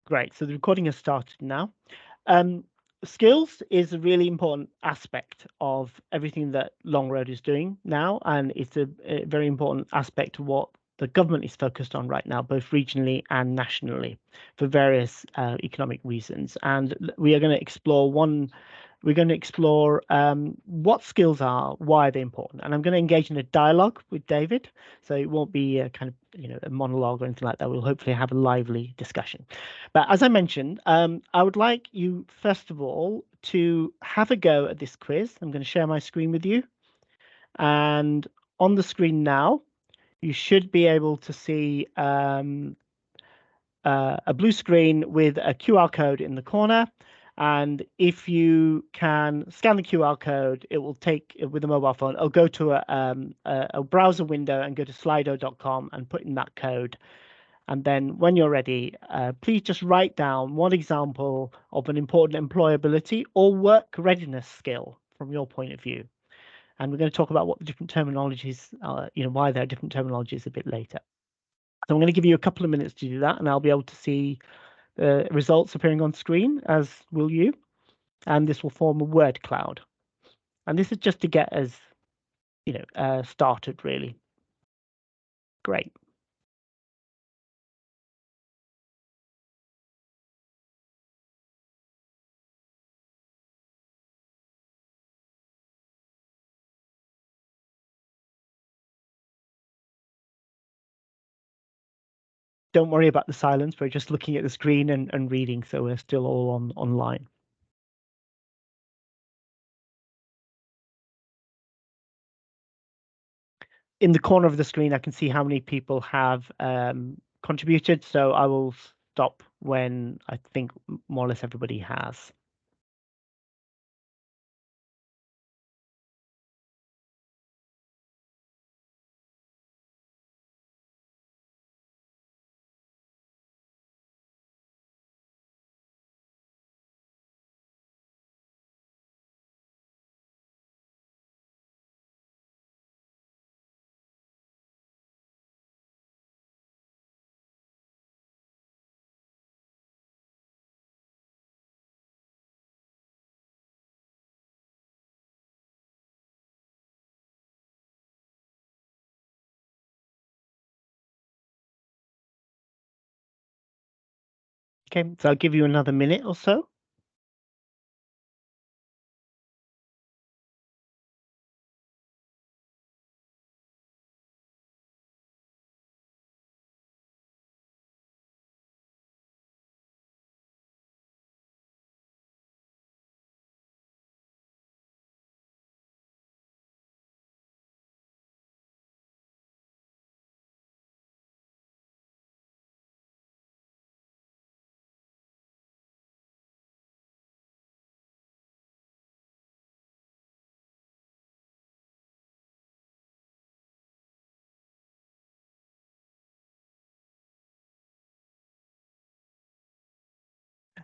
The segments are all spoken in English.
Great. So the recording has started now. Skills is a really important aspect of everything that Long Road is doing now, and it's a very important aspect of what the government is focused on right now, both regionally and nationally, for various economic reasons. And we are going to explore what skills are, why they're important, and I'm going to engage in a dialogue with David, so it won't be a kind of a monologue or anything like that. We'll hopefully have a lively discussion. But as I mentioned, I would like you first of all to have a go at this quiz. I'm going to share my screen with you, and on the screen now, you should be able to see a blue screen with a QR code in the corner. And if you can scan the QR code, it will take, with a mobile phone, it'll go to a browser window and go to slido.com and put in that code. And then when you're ready, please just write down one example of an important employability or work readiness skill from your point of view. And we're going to talk about what the different terminologies are, why there are different terminologies a bit later. So I'm going to give you a couple of minutes to do that, and I'll be able to see the results appearing on screen, as will you. And this will form a word cloud. And this is just to get us, started, really. Great. Don't worry about the silence. We're just looking at the screen and reading, so we're still all online. In the corner of the screen, I can see how many people have contributed, so I will stop when I think more or less everybody has. Okay, so I'll give you another minute or so.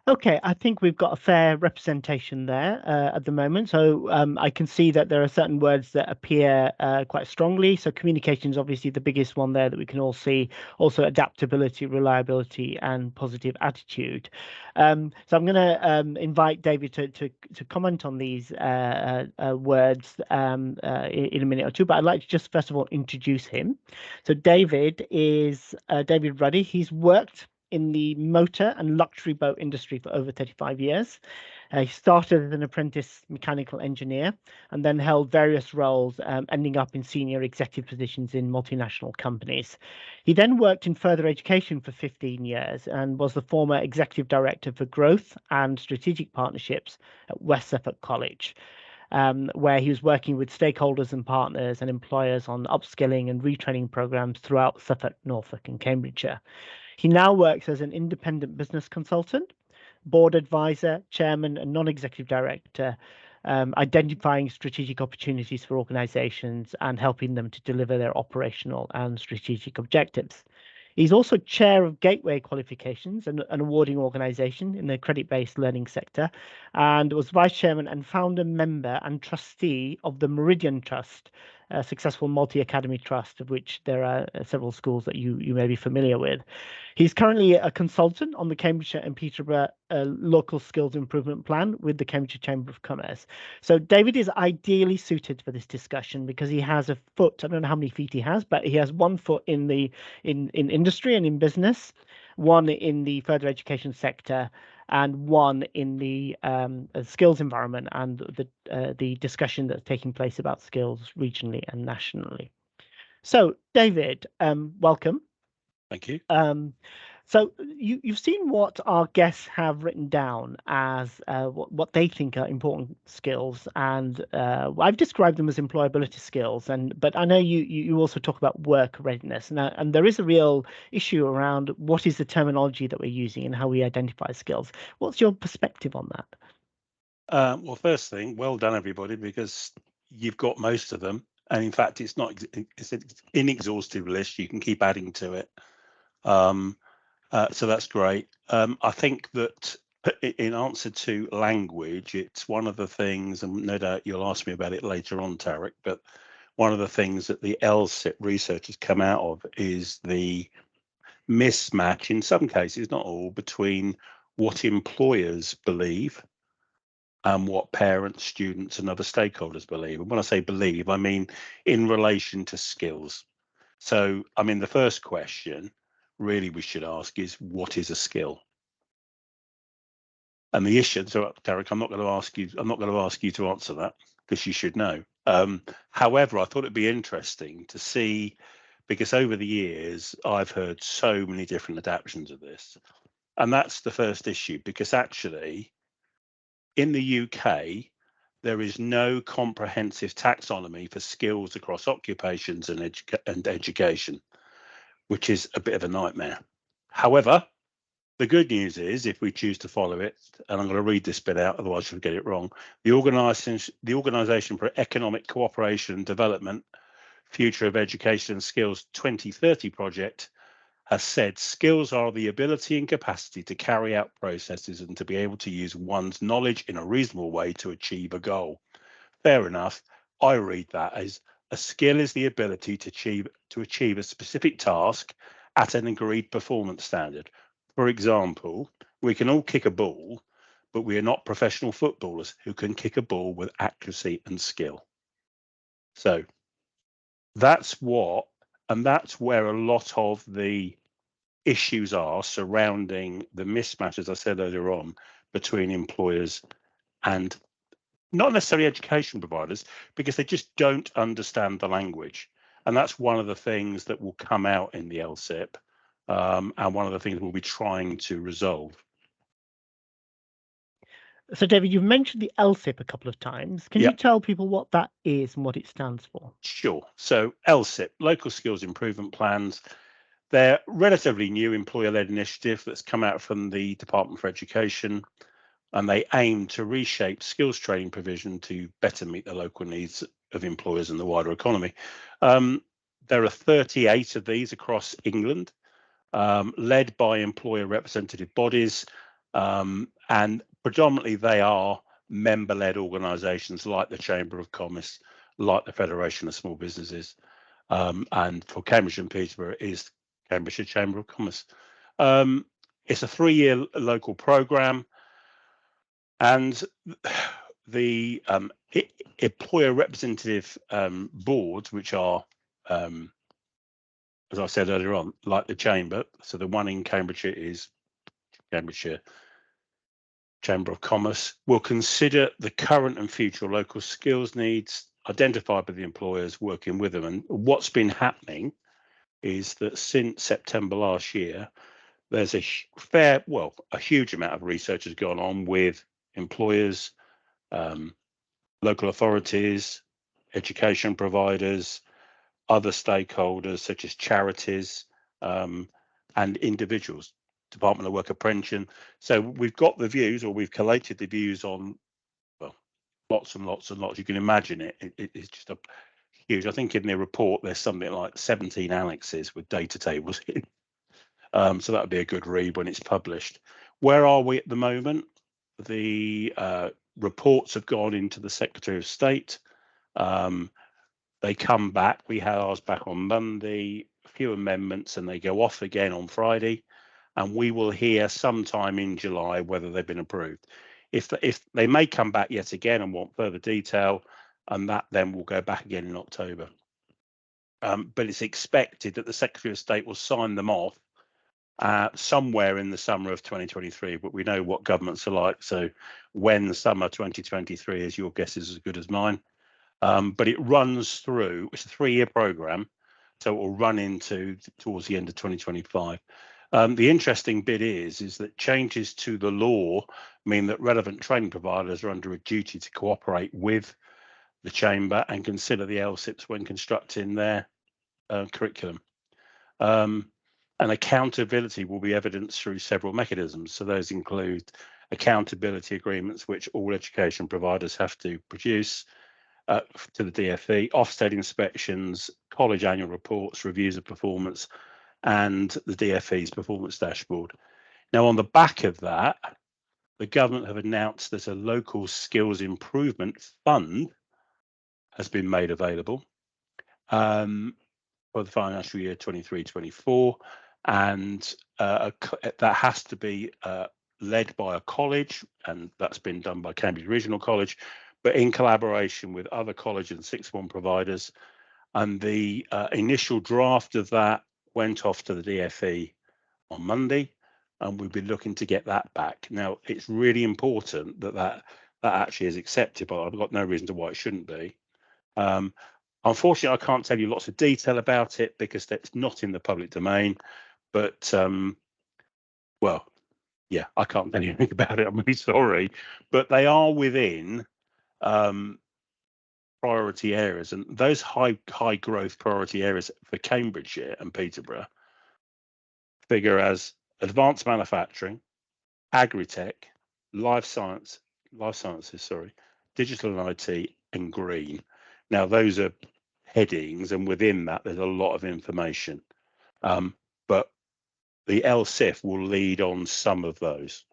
Okay, I think we've got a fair representation there at the moment. So I can see that there are certain words that appear quite strongly. So communication is obviously the biggest one there that we can all see. Also adaptability, reliability, and positive attitude. So I'm going to invite David to comment on these words in a minute or two. But I'd like to just first of all introduce him. So David is David Ruddy. He's worked in the motor and luxury boat industry for over 35 years. He started as an apprentice mechanical engineer and then held various roles, ending up in senior executive positions in multinational companies. He then worked in further education for 15 years and was the former executive director for growth and strategic partnerships at West Suffolk College, where he was working with stakeholders and partners and employers on upskilling and retraining programs throughout Suffolk, Norfolk, and Cambridgeshire. He now works as an independent business consultant, board advisor, chairman, and non-executive director, identifying strategic opportunities for organizations and helping them to deliver their operational and strategic objectives. He's also chair of Gateway Qualifications, an awarding organization in the credit-based learning sector, and was vice chairman and founder member and trustee of the Meridian Trust, successful multi-academy trust, of which there are several schools that you may be familiar with. He's currently a consultant on the Cambridgeshire and Peterborough Local Skills Improvement Plan with the Cambridgeshire Chamber of Commerce. So David is ideally suited for this discussion because he has a foot, I don't know how many feet he has, but he has one foot in the in industry and in business, one in the further education sector, and one in the skills environment and the discussion that's taking place about skills regionally and nationally. So, David, welcome. Thank you. So you've seen what our guests have written down as what they think are important skills, and I've described them as employability skills. But I know you also talk about work readiness, and there is a real issue around what is the terminology that we're using and how we identify skills. What's your perspective on that? Well, first thing, well done everybody, because you've got most of them, and in fact, it's an inexhaustive list. You can keep adding to it. So that's great. I think that in answer to language, it's one of the things, and no doubt you'll ask me about it later on, Tariq, but one of the things that the LSIP research has come out of is the mismatch, in some cases, not all, between what employers believe and what parents, students, and other stakeholders believe. And when I say believe, I mean in relation to skills. So, I mean, the first question really we should ask is, what is a skill? And the issue, so Tariq, I'm not going to ask you to answer that, because you should know. However, I thought it'd be interesting to see, because over the years I've heard so many different adaptations of this, and that's the first issue, because actually in the UK there is no comprehensive taxonomy for skills across occupations and education, which is a bit of a nightmare. However, the good news is, if we choose to follow it, and I'm going to read this bit out, otherwise I'll get it wrong, the Organisation for Economic Cooperation and Development, Future of Education and Skills 2030 project has said skills are the ability and capacity to carry out processes and to be able to use one's knowledge in a reasonable way to achieve a goal. Fair enough. I read that as a skill is the ability to achieve a specific task at an agreed performance standard. For example, we can all kick a ball, but we are not professional footballers who can kick a ball with accuracy and skill. So that's where a lot of the issues are surrounding the mismatch, as I said earlier on, between employers and not necessarily education providers, because they just don't understand the language. And that's one of the things that will come out in the LSIP, and one of the things we'll be trying to resolve. So, David, you've mentioned the LSIP a couple of times. Can you tell people what that is and what it stands for? Sure. So LSIP, Local Skills Improvement Plans, they're relatively new employer-led initiative that's come out from the Department for Education, and they aim to reshape skills training provision to better meet the local needs of employers and the wider economy. There are 38 of these across England, led by employer representative bodies, and predominantly they are member-led organisations like the Chamber of Commerce, like the Federation of Small Businesses, and for Cambridge and Peterborough is Cambridgeshire Chamber of Commerce. It's a 3-year local programme, and the employer representative boards, which are, as I said earlier on, like the Chamber, so the one in Cambridgeshire is Cambridgeshire Chamber of Commerce, will consider the current and future local skills needs identified by the employers working with them. And what's been happening is that since September last year, there's a huge amount of research has gone on with employers, local authorities, education providers, other stakeholders such as charities, and individuals, Department of Work and Pension. So we've got the views, or we've collated the views on, well, lots and lots and lots. You can imagine it's just a huge. I think in the report there's something like 17 annexes with data tables in. So that would be a good read when it's published. Where are we at the moment? The reports have gone into the Secretary of State. They come back. We had ours back on Monday, a few amendments, and they go off again on Friday. And we will hear sometime in July whether they've been approved. If they may come back yet again and want further detail, and that then will go back again in October. But it's expected that the Secretary of State will sign them off somewhere in the summer of 2023, but we know what governments are like. So when the summer 2023 is, your guess is as good as mine. But it runs through, it's a 3-year program, so it will run into towards the end of 2025. The interesting bit is that changes to the law mean that relevant training providers are under a duty to cooperate with the Chamber and consider the LSIPs when constructing their curriculum. And accountability will be evidenced through several mechanisms. So those include accountability agreements, which all education providers have to produce to the DfE, Ofsted inspections, college annual reports, reviews of performance, and the DfE's performance dashboard. Now, on the back of that, the government have announced that a local skills improvement fund has been made available for the financial year 23-24, and that has to be led by a college, and that's been done by Cambridge Regional College, but in collaboration with other college and sixth form providers. And the initial draft of that went off to the DfE on Monday, and we'll be looking to get that back. Now, it's really important that that actually is accepted, but I've got no reason to why it shouldn't be. Unfortunately, I can't tell you lots of detail about it because that's not in the public domain. But well, yeah, I can't tell you anything about it. I'm really sorry, but they are within priority areas, and those high growth priority areas for Cambridgeshire and Peterborough figure as advanced manufacturing, agri-tech, life sciences, digital and IT, and green. Now, those are headings, and within that, there's a lot of information. But the LSIF will lead on some of those.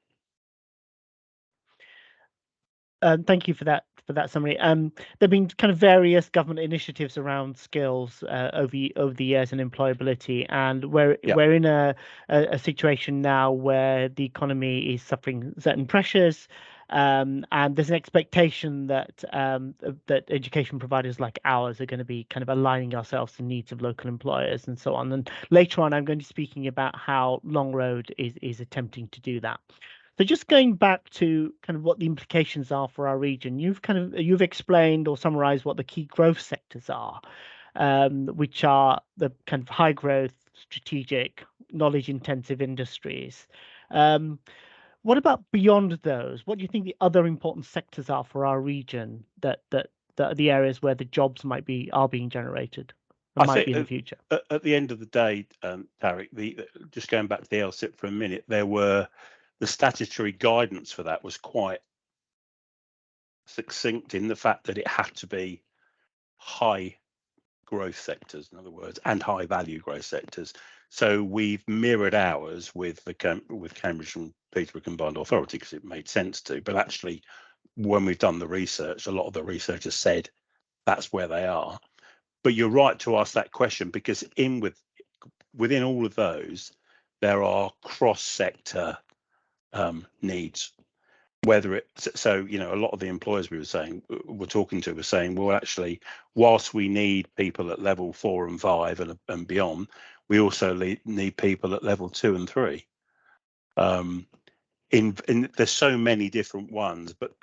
Thank you for that summary. There've been kind of various government initiatives around skills over the years and employability, and we're in a situation now where the economy is suffering certain pressures, and there's an expectation that that education providers like ours are going to be kind of aligning ourselves to the needs of local employers and so on. And later on, I'm going to be speaking about how Long Road is attempting to do that. So just going back to kind of what the implications are for our region, you've explained or summarized what the key growth sectors are, which are the kind of high growth, strategic, knowledge intensive industries. What about beyond those? What do you think the other important sectors are for our region that are the areas where the jobs are being generated and might be in the future? At the end of the day, Tariq, just going back to the LSIP for a minute, the statutory guidance for that was quite succinct in the fact that it had to be high growth sectors, in other words, and high value growth sectors. So we've mirrored ours with Cambridge and Peterborough Combined Authority because it made sense to. But actually, when we've done the research, a lot of the researchers said that's where they are. But you're right to ask that question because within all of those, there are cross-sector needs. Whether it's so, a lot of the employers we're talking to were saying, well, actually, whilst we need people at level 4 and 5 and beyond, we also need people at level 2 and 3. There's so many different ones, but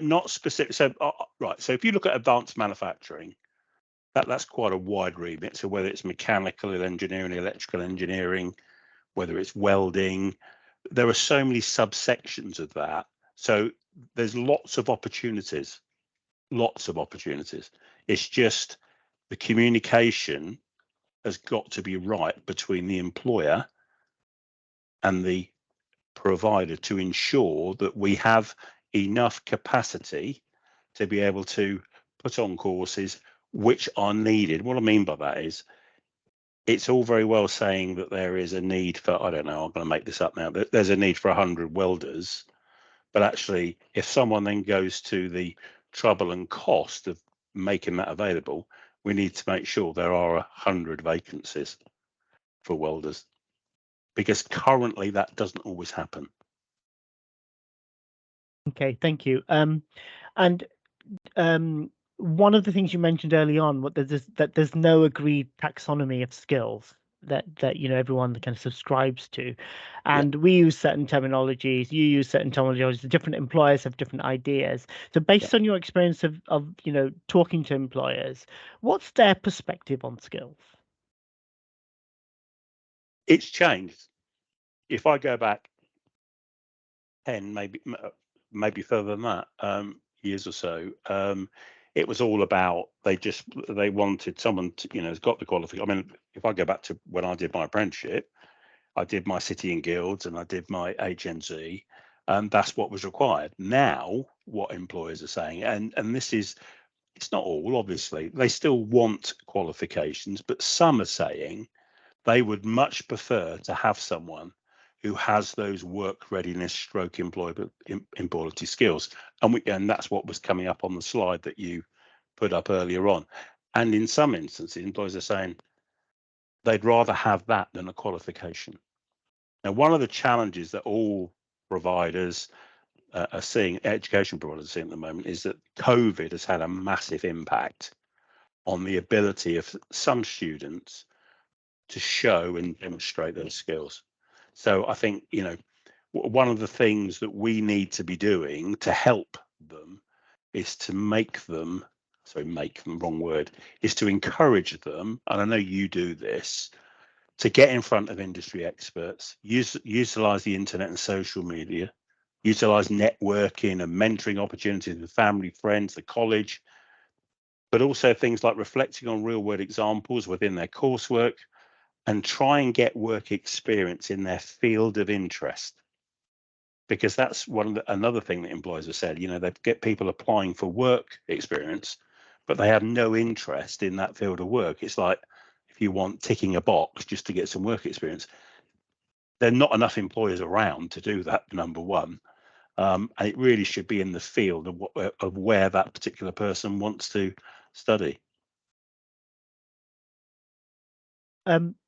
not specific. So right. So if you look at advanced manufacturing, that's quite a wide remit. So whether it's mechanical engineering, electrical engineering, whether it's welding, there are so many subsections of that. So there's lots of opportunities. It's just the communication has got to be right between the employer and the provider to ensure that we have enough capacity to be able to put on courses which are needed. What I mean by that is it's all very well saying that there is a need for, I don't know, I'm going to make this up now, but there's a need for 100 welders. But actually, if someone then goes to the trouble and cost of making that available, we need to make sure there are 100 vacancies for welders, because currently that doesn't always happen. Okay, thank you. And one of the things you mentioned early on, that there's no agreed taxonomy of skills that everyone kind of subscribes to, and we use certain terminologies. You use certain terminologies. The different employers have different ideas. So, based on your experience of talking to employers, what's their perspective on skills? It's changed. If I go back 10, maybe further than that, years or so, it was all about they wanted someone to, has got the qualification. I mean, if I go back to when I did my apprenticeship, I did my City and Guilds and I did my HNC, and that's what was required. Now, what employers are saying, and it's not all, obviously, they still want qualifications, but some are saying they would much prefer to have someone who has those work readiness stroke employability skills. And that's what was coming up on the slide that you put up earlier on. And in some instances, employers are saying they'd rather have that than a qualification. Now, one of the challenges that all providers are seeing, education providers are seeing at the moment, is that COVID has had a massive impact on the ability of some students to show and demonstrate those skills. So I think, one of the things that we need to be doing to help them is to is to encourage them, and I know you do this, to get in front of industry experts, utilize the internet and social media, utilize networking and mentoring opportunities with family, friends, the college, but also things like reflecting on real world examples within their coursework, and try and get work experience in their field of interest. Because that's another thing that employers have said, they get people applying for work experience, but they have no interest in that field of work. It's like, if you want ticking a box just to get some work experience, there are not enough employers around to do that, number one. And it really should be in the field of where that particular person wants to study.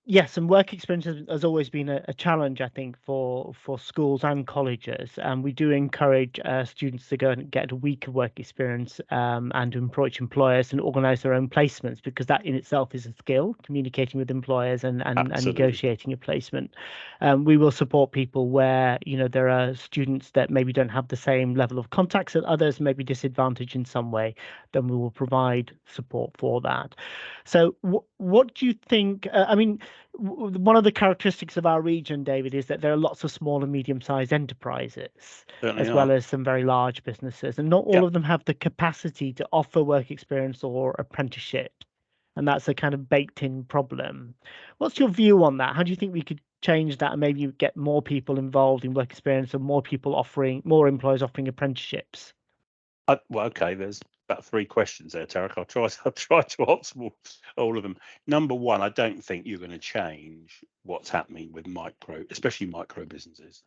Yes, and work experience has always been a challenge, I think, for schools and colleges. And we do encourage students to go and get a week of work experience and to approach employers and organise their own placements, because that in itself is a skill, communicating with employers and negotiating a placement. We will support people where there are students that maybe don't have the same level of contacts that others, may be disadvantaged in some way. Then we will provide support for that. So what do you think? I mean, one of the characteristics of our region, David, is that there are lots of small and medium-sized enterprises, Certainly as well are. as some very large businesses, and not all of them have the capacity to offer work experience or apprenticeship, and that's a kind of baked-in problem. What's your view on that? How do you think we could change that and maybe get more people involved in work experience and more employers offering apprenticeships? Well, okay, there's about 3 questions there, Tariq. I'll try to answer all of them. Number one, I don't think you're going to change what's happening with especially micro businesses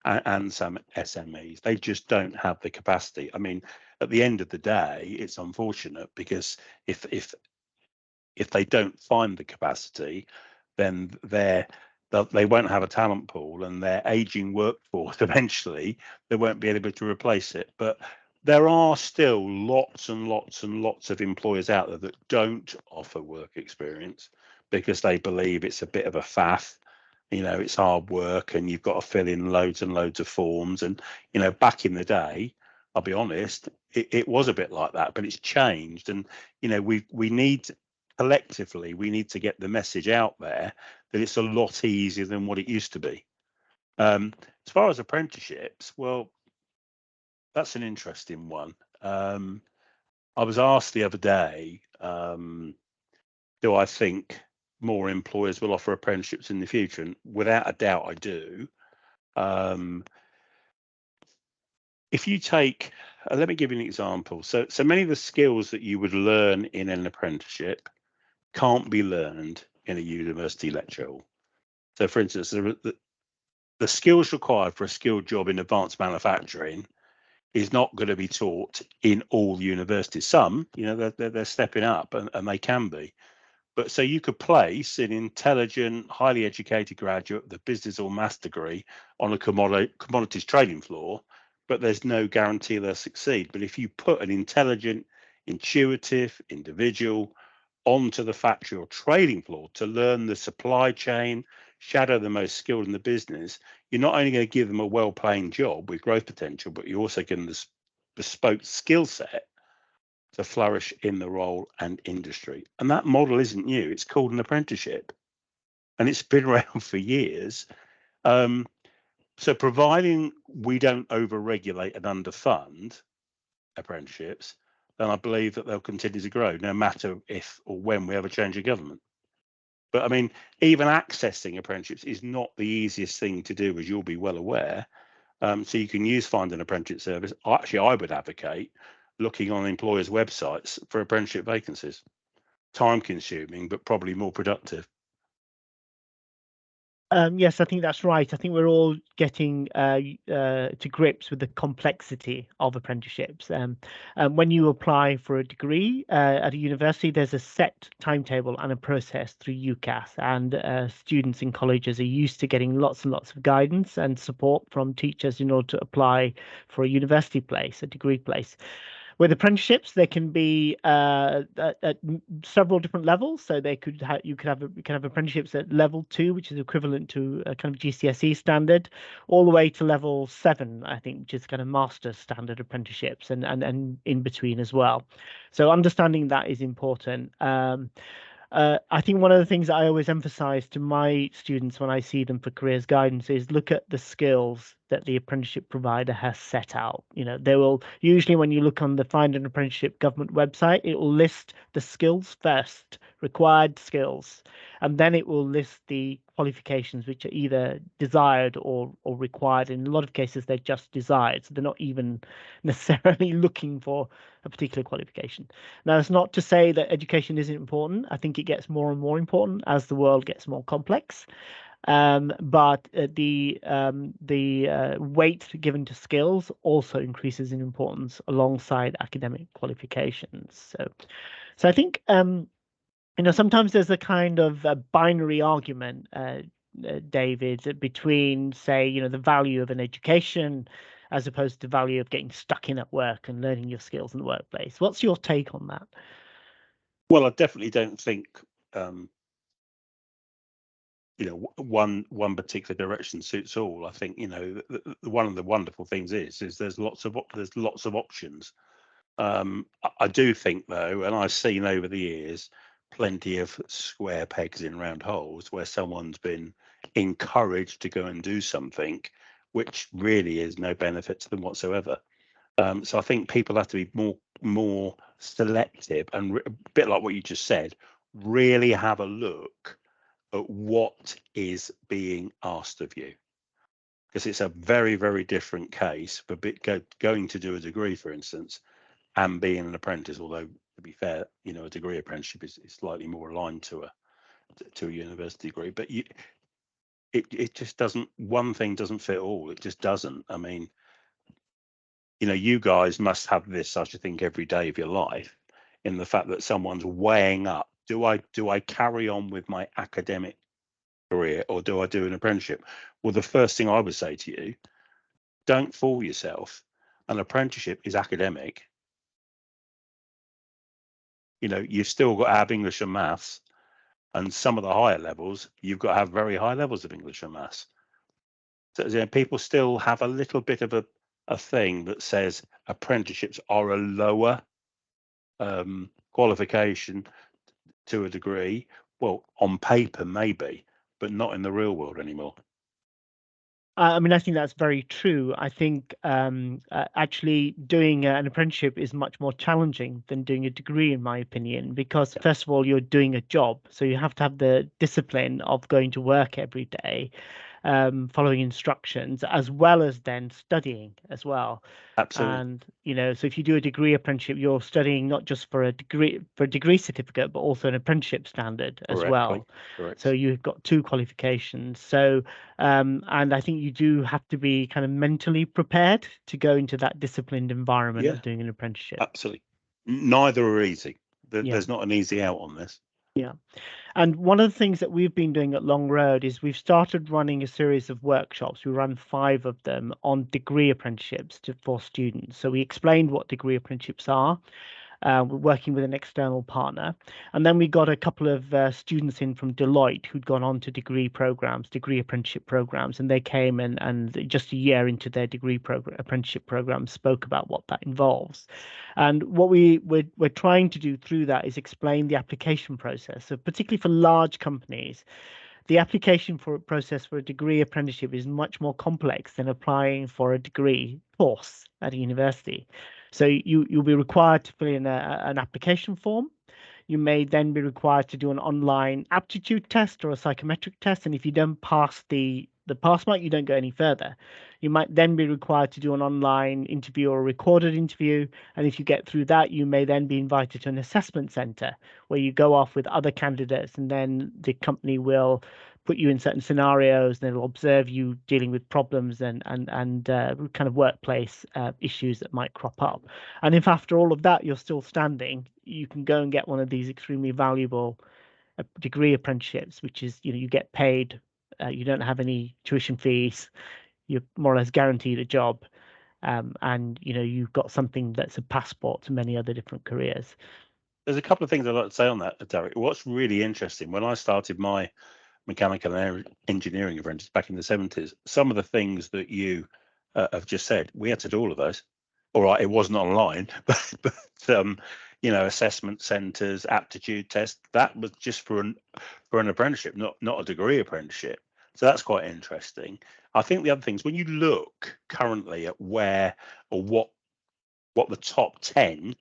and some SMEs. They just don't have the capacity. I mean, at the end of the day, it's unfortunate, because if they don't find the capacity, then they won't have a talent pool, and their aging workforce eventually they won't be able to replace it. But there are still lots and lots and lots of employers out there that don't offer work experience because they believe it's a bit of a faff. It's hard work and you've got to fill in loads and loads of forms. And, back in the day, I'll be honest, it was a bit like that, but it's changed. And, collectively, we need to get the message out there that it's a lot easier than what it used to be. As far as apprenticeships, well, that's an interesting one. I was asked the other day, do I think more employers will offer apprenticeships in the future? And without a doubt, I do. If you take, let me give you an example. So many of the skills that you would learn in an apprenticeship can't be learned in a university lecture hall. So, for instance, the skills required for a skilled job in advanced manufacturing is not going to be taught in all universities. Some, they're stepping up and they can be. But so you could place an intelligent, highly educated graduate with a business or maths degree on a commodities trading floor, but there's no guarantee they'll succeed. But if you put an intelligent, intuitive individual onto the factory or trading floor to learn the supply chain, shadow the most skilled in the business, you're not only going to give them a well-paying job with growth potential, but you're also getting this bespoke skill set to flourish in the role and industry. And that model isn't new. It's called an apprenticeship, and it's been around for years. So providing we don't over-regulate and underfund apprenticeships, then I believe that they'll continue to grow, no matter if or when we have a change of government. But I mean, even accessing apprenticeships is not the easiest thing to do, as you'll be well aware. So you can use Find an Apprenticeship service. Actually, I would advocate looking on employers' websites for apprenticeship vacancies. Time consuming, but probably more productive. Yes, I think that's right. I think we're all getting to grips with the complexity of apprenticeships. When you apply for a degree at a university, there's a set timetable and a process through UCAS, and students in colleges are used to getting lots and lots of guidance and support from teachers in order to apply for a university place, a degree place. With apprenticeships, they can be at several different levels. So they could you can have apprenticeships at level 2, which is equivalent to a kind of GCSE standard, all the way to level 7, I think, which is kind of master's standard apprenticeships, and in between as well. So understanding that is important. I think one of the things I always emphasize to my students when I see them for careers guidance is look at the skills that the apprenticeship provider has set out. They will usually, when you look on the Find an Apprenticeship government website, it will list the skills first, required skills, and then it will list the qualifications which are either desired or required. In a lot of cases, they're just desired, so they're not even necessarily looking for a particular qualification. Now, it's not to say that education isn't important. I think it gets more and more important as the world gets more complex. But the weight given to skills also increases in importance alongside academic qualifications. So I think sometimes there's a kind of a binary argument, David, between, say, the value of an education as opposed to the value of getting stuck in at work and learning your skills in the workplace. What's your take on that? Well, I definitely don't think one particular direction suits all. I think one of the wonderful things is there's lots of options. I do think, though, and I've seen over the years plenty of square pegs in round holes where someone's been encouraged to go and do something which really is no benefit to them whatsoever. So I think people have to be more selective, and a bit like what you just said, really have a look at what is being asked of you, because it's a very, very different case for going to do a degree, for instance, and being an apprentice. Although, to be fair, a degree apprenticeship is slightly more aligned to a university degree, but it just doesn't. One thing doesn't fit all. It just doesn't. I mean, you guys must have this, I should think, every day of your life, in the fact that someone's weighing up: do I carry on with my academic career, or do I do an apprenticeship? Well, the first thing I would say to you: don't fool yourself. An apprenticeship is academic. You've still got to have English and maths, and some of the higher levels, you've got to have very high levels of English and maths. So people still have a little bit of a thing that says apprenticeships are a lower qualification to a degree. Well, on paper, maybe, but not in the real world anymore. I mean, I think that's very true. I think actually doing an apprenticeship is much more challenging than doing a degree, in my opinion, because first of all, you're doing a job. So you have to have the discipline of going to work every day. following instructions, as well as then studying as well. Absolutely. And so if you do a degree apprenticeship, you're studying not just for a degree certificate, but also an apprenticeship standard as well. Correct. So you've got two qualifications. So and I think you do have to be kind of mentally prepared to go into that disciplined environment of doing an apprenticeship. Absolutely. Neither are easy. Yeah. There's not an easy out on this. Yeah. And one of the things that we've been doing at Long Road is we've started running a series of workshops. We run 5 of them on degree apprenticeships for students. So we explained what degree apprenticeships are. We're working with an external partner. And then we got a couple of students in from Deloitte who'd gone on to degree apprenticeship programs, and they came and just a year into their apprenticeship program spoke about what that involves. And what we're trying to do through that is explain the application process. So particularly for large companies, the application process for a degree apprenticeship is much more complex than applying for a degree course at a university. So you'll be required to fill in an application form. You may then be required to do an online aptitude test or a psychometric test, and if you don't pass the pass mark, you don't go any further. You might then be required to do an online interview or a recorded interview, and if you get through that, you may then be invited to an assessment center where you go off with other candidates, and then the company will put you in certain scenarios, and it'll observe you dealing with problems and kind of workplace issues that might crop up. And if after all of that you're still standing, you can go and get one of these extremely valuable degree apprenticeships, which is you get paid, you don't have any tuition fees, you're more or less guaranteed a job, and you've got something that's a passport to many other different careers. There's a couple of things I'd like to say on that, Tariq. What's really interesting, when I started my mechanical engineering apprentice back in the 70s, some of the things that you have just said, we had to do all of those. All right, it wasn't online, but assessment centres, aptitude tests, that was just for an apprenticeship, not a degree apprenticeship. So that's quite interesting. I think the other thing is when you look currently at where or what the top 10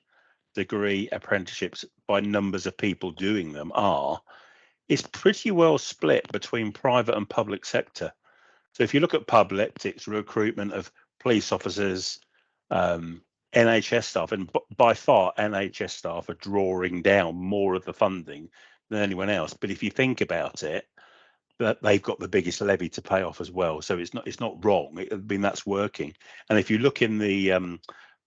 degree apprenticeships by numbers of people doing them are, it's pretty well split between private and public sector. So if you look at public, it's recruitment of police officers, NHS staff, and by far NHS staff are drawing down more of the funding than anyone else. But if you think about it, that they've got the biggest levy to pay off as well. So it's not wrong. I mean, that's working. And if you look in the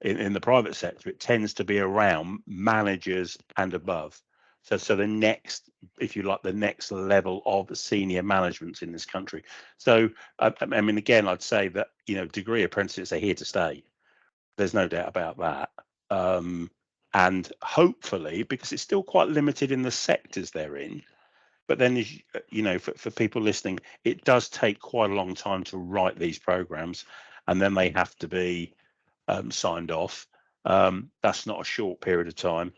in the private sector, it tends to be around managers and above. So the next, if you like, the next level of senior management in this country. So I mean, again, I'd say that degree apprentices are here to stay. There's no doubt about that. And hopefully, because it's still quite limited in the sectors they're in. But then, for people listening, it does take quite a long time to write these programs, and then they have to be signed off. That's not a short period of time.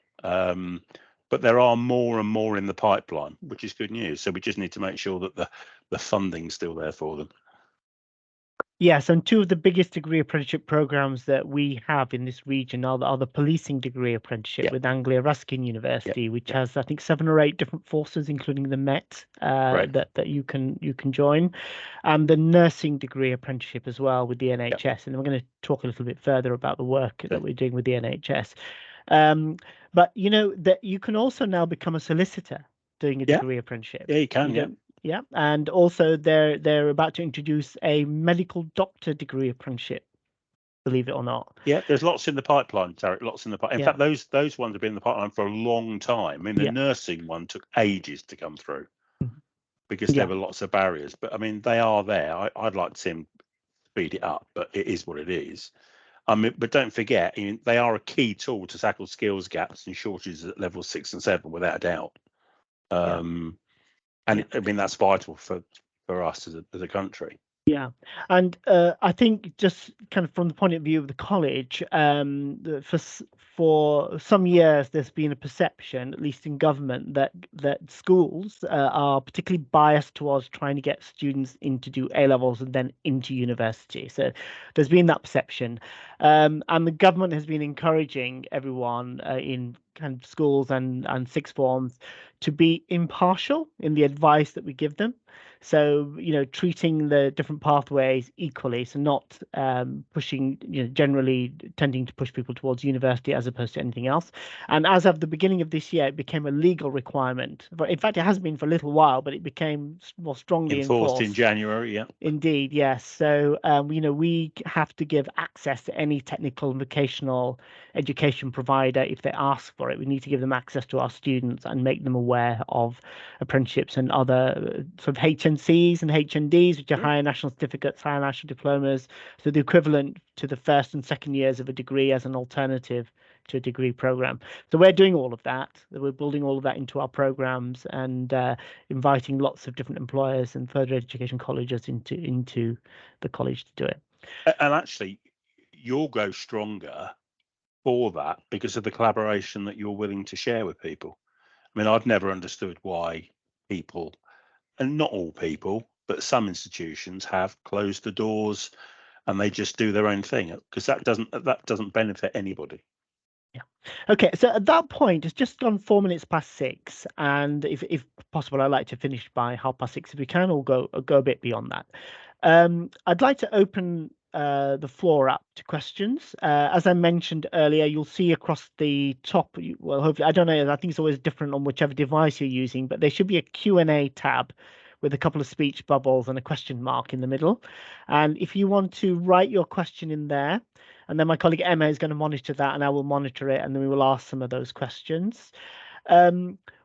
But there are more and more in the pipeline, which is good news. So we just need to make sure that the funding's still there for them. Yes, and 2 of the biggest degree apprenticeship programs that we have in this region are the policing degree apprenticeship with Anglia Ruskin University, which has, I think, 7 or 8 different forces, including the Met, that you can join, and the nursing degree apprenticeship as well with the NHS. And we're going to talk a little bit further about the work that we're doing with the NHS. But that you can also now become a solicitor doing a degree apprenticeship. Yeah, you can. Yeah, and also they're about to introduce a medical doctor degree apprenticeship, believe it or not. Yeah, there's lots in the pipeline, Tariq. Lots in the pipeline. In fact, those ones have been in the pipeline for a long time. I mean, the nursing one took ages to come through because there were lots of barriers. But I mean, they are there. I'd like to see them speed it up, but it is what it is. I mean, but don't forget, they are a key tool to tackle skills gaps and shortages at levels 6 and 7, without a doubt. And I mean, that's vital for us as a country. Yeah, and I think just kind of from the point of view of the college, for some years there's been a perception, at least in government, that schools are particularly biased towards trying to get students in to do A levels and then into university. So there's been that perception, and the government has been encouraging everyone in kind of schools and sixth forms to be impartial in the advice that we give them. So, treating the different pathways equally, so not pushing, generally tending to push people towards university as opposed to anything else. And as of the beginning of this year, it became a legal requirement. But in fact, it has been for a little while, but it became more strongly Enforced in enforced. January, yeah. Indeed, yes. So, we have to give access to any technical and vocational education provider if they ask for it. We need to give them access to our students and make them aware of apprenticeships and other sort of HNCs and HNDs, which are higher national certificates, higher national diplomas. So the equivalent to the first and second years of a degree as an alternative to a degree program. So we're doing all of that. We're building all of that into our programs and inviting lots of different employers and further education colleges into the college to do it. And actually, you'll go stronger for that because of the collaboration that you're willing to share with people. I mean, I've never understood why people, and not all people, but some institutions have closed the doors and they just do their own thing because that doesn't benefit anybody. Yeah. Okay. So at that point, it's just gone 4 minutes past 6, and if possible, I'd like to finish by 6:30 if we can, or go a bit beyond that. I'd like to open the floor up to questions. As I mentioned earlier, you'll see across the top. Well, hopefully, I don't know. I think it's always different on whichever device you're using, but there should be a Q&A tab with a couple of speech bubbles and a question mark in the middle. And if you want to write your question in there, and then my colleague Emma is going to monitor that, and I will monitor it, and then we will ask some of those questions.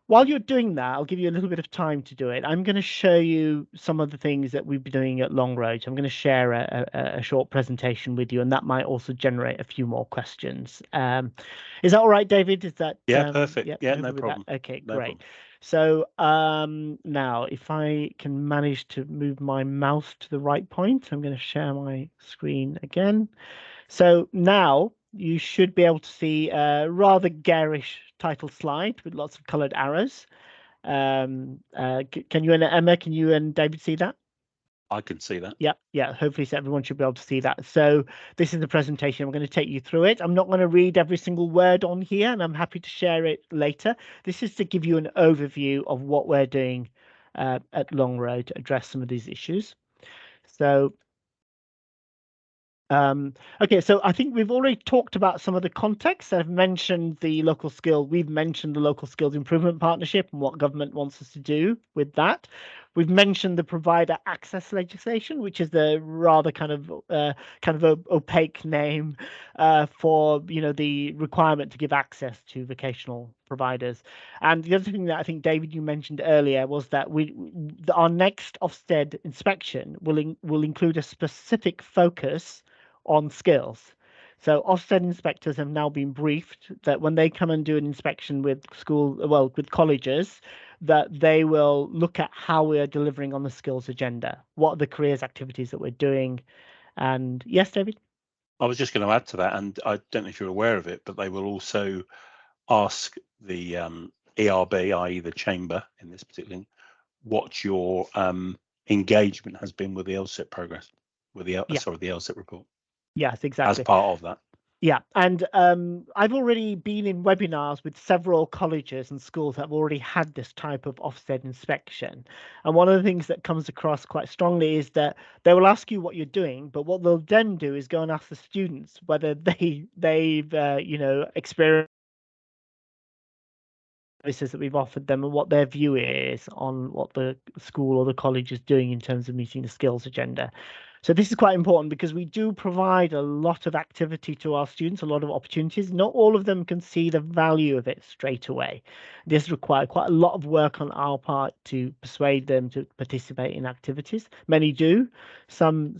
While you're doing that, I'll give you a little bit of time to do it. I'm going to show you some of the things that we've been doing at Longroad. I'm going to share a short presentation with you, and that might also generate a few more questions. Is that all right, David? Is that perfect? Yeah, no problem. Okay, no great. problem. So now, if I can manage to move my mouse to the right point, I'm going to share my screen again. So now you should be able to see a rather garish title slide with lots of colored arrows. Can you and Emma, can you and David see that? I can see that. Yeah. Hopefully, so everyone should be able to see that. So this is the presentation. I'm going to take you through it. I'm not going to read every single word on here, and I'm happy to share it later. This is to give you an overview of what we're doing at Longroad to address some of these issues. So okay, so I think we've already talked about some of the context. I've mentioned the local skill. We've mentioned the local skills improvement partnership and what government wants us to do with that. We've mentioned the provider access legislation, which is the rather kind of opaque name for the requirement to give access to vocational providers. And the other thing that I think, David, you mentioned earlier was that our next Ofsted inspection will include a specific focus on skills. So Ofsted inspectors have now been briefed that when they come and do an inspection with with colleges, that they will look at how we are delivering on the skills agenda. What are the careers activities that we're doing? And yes, David? I was just going to add to that, and I don't know if you're aware of it, but they will also ask the ERB, i.e. the chamber in this particular, what your engagement has been with the LSIP progress, with the the LSIP report. Yes, exactly. As part of that. Yeah, and I've already been in webinars with several colleges and schools that have already had this type of Ofsted inspection. And one of the things that comes across quite strongly is that they will ask you what you're doing, but what they'll then do is go and ask the students whether they've experienced services that we've offered them and what their view is on what the school or the college is doing in terms of meeting the skills agenda. So this is quite important because we do provide a lot of activity to our students, a lot of opportunities. Not all of them can see the value of it straight away. This requires quite a lot of work on our part to persuade them to participate in activities. Many do, some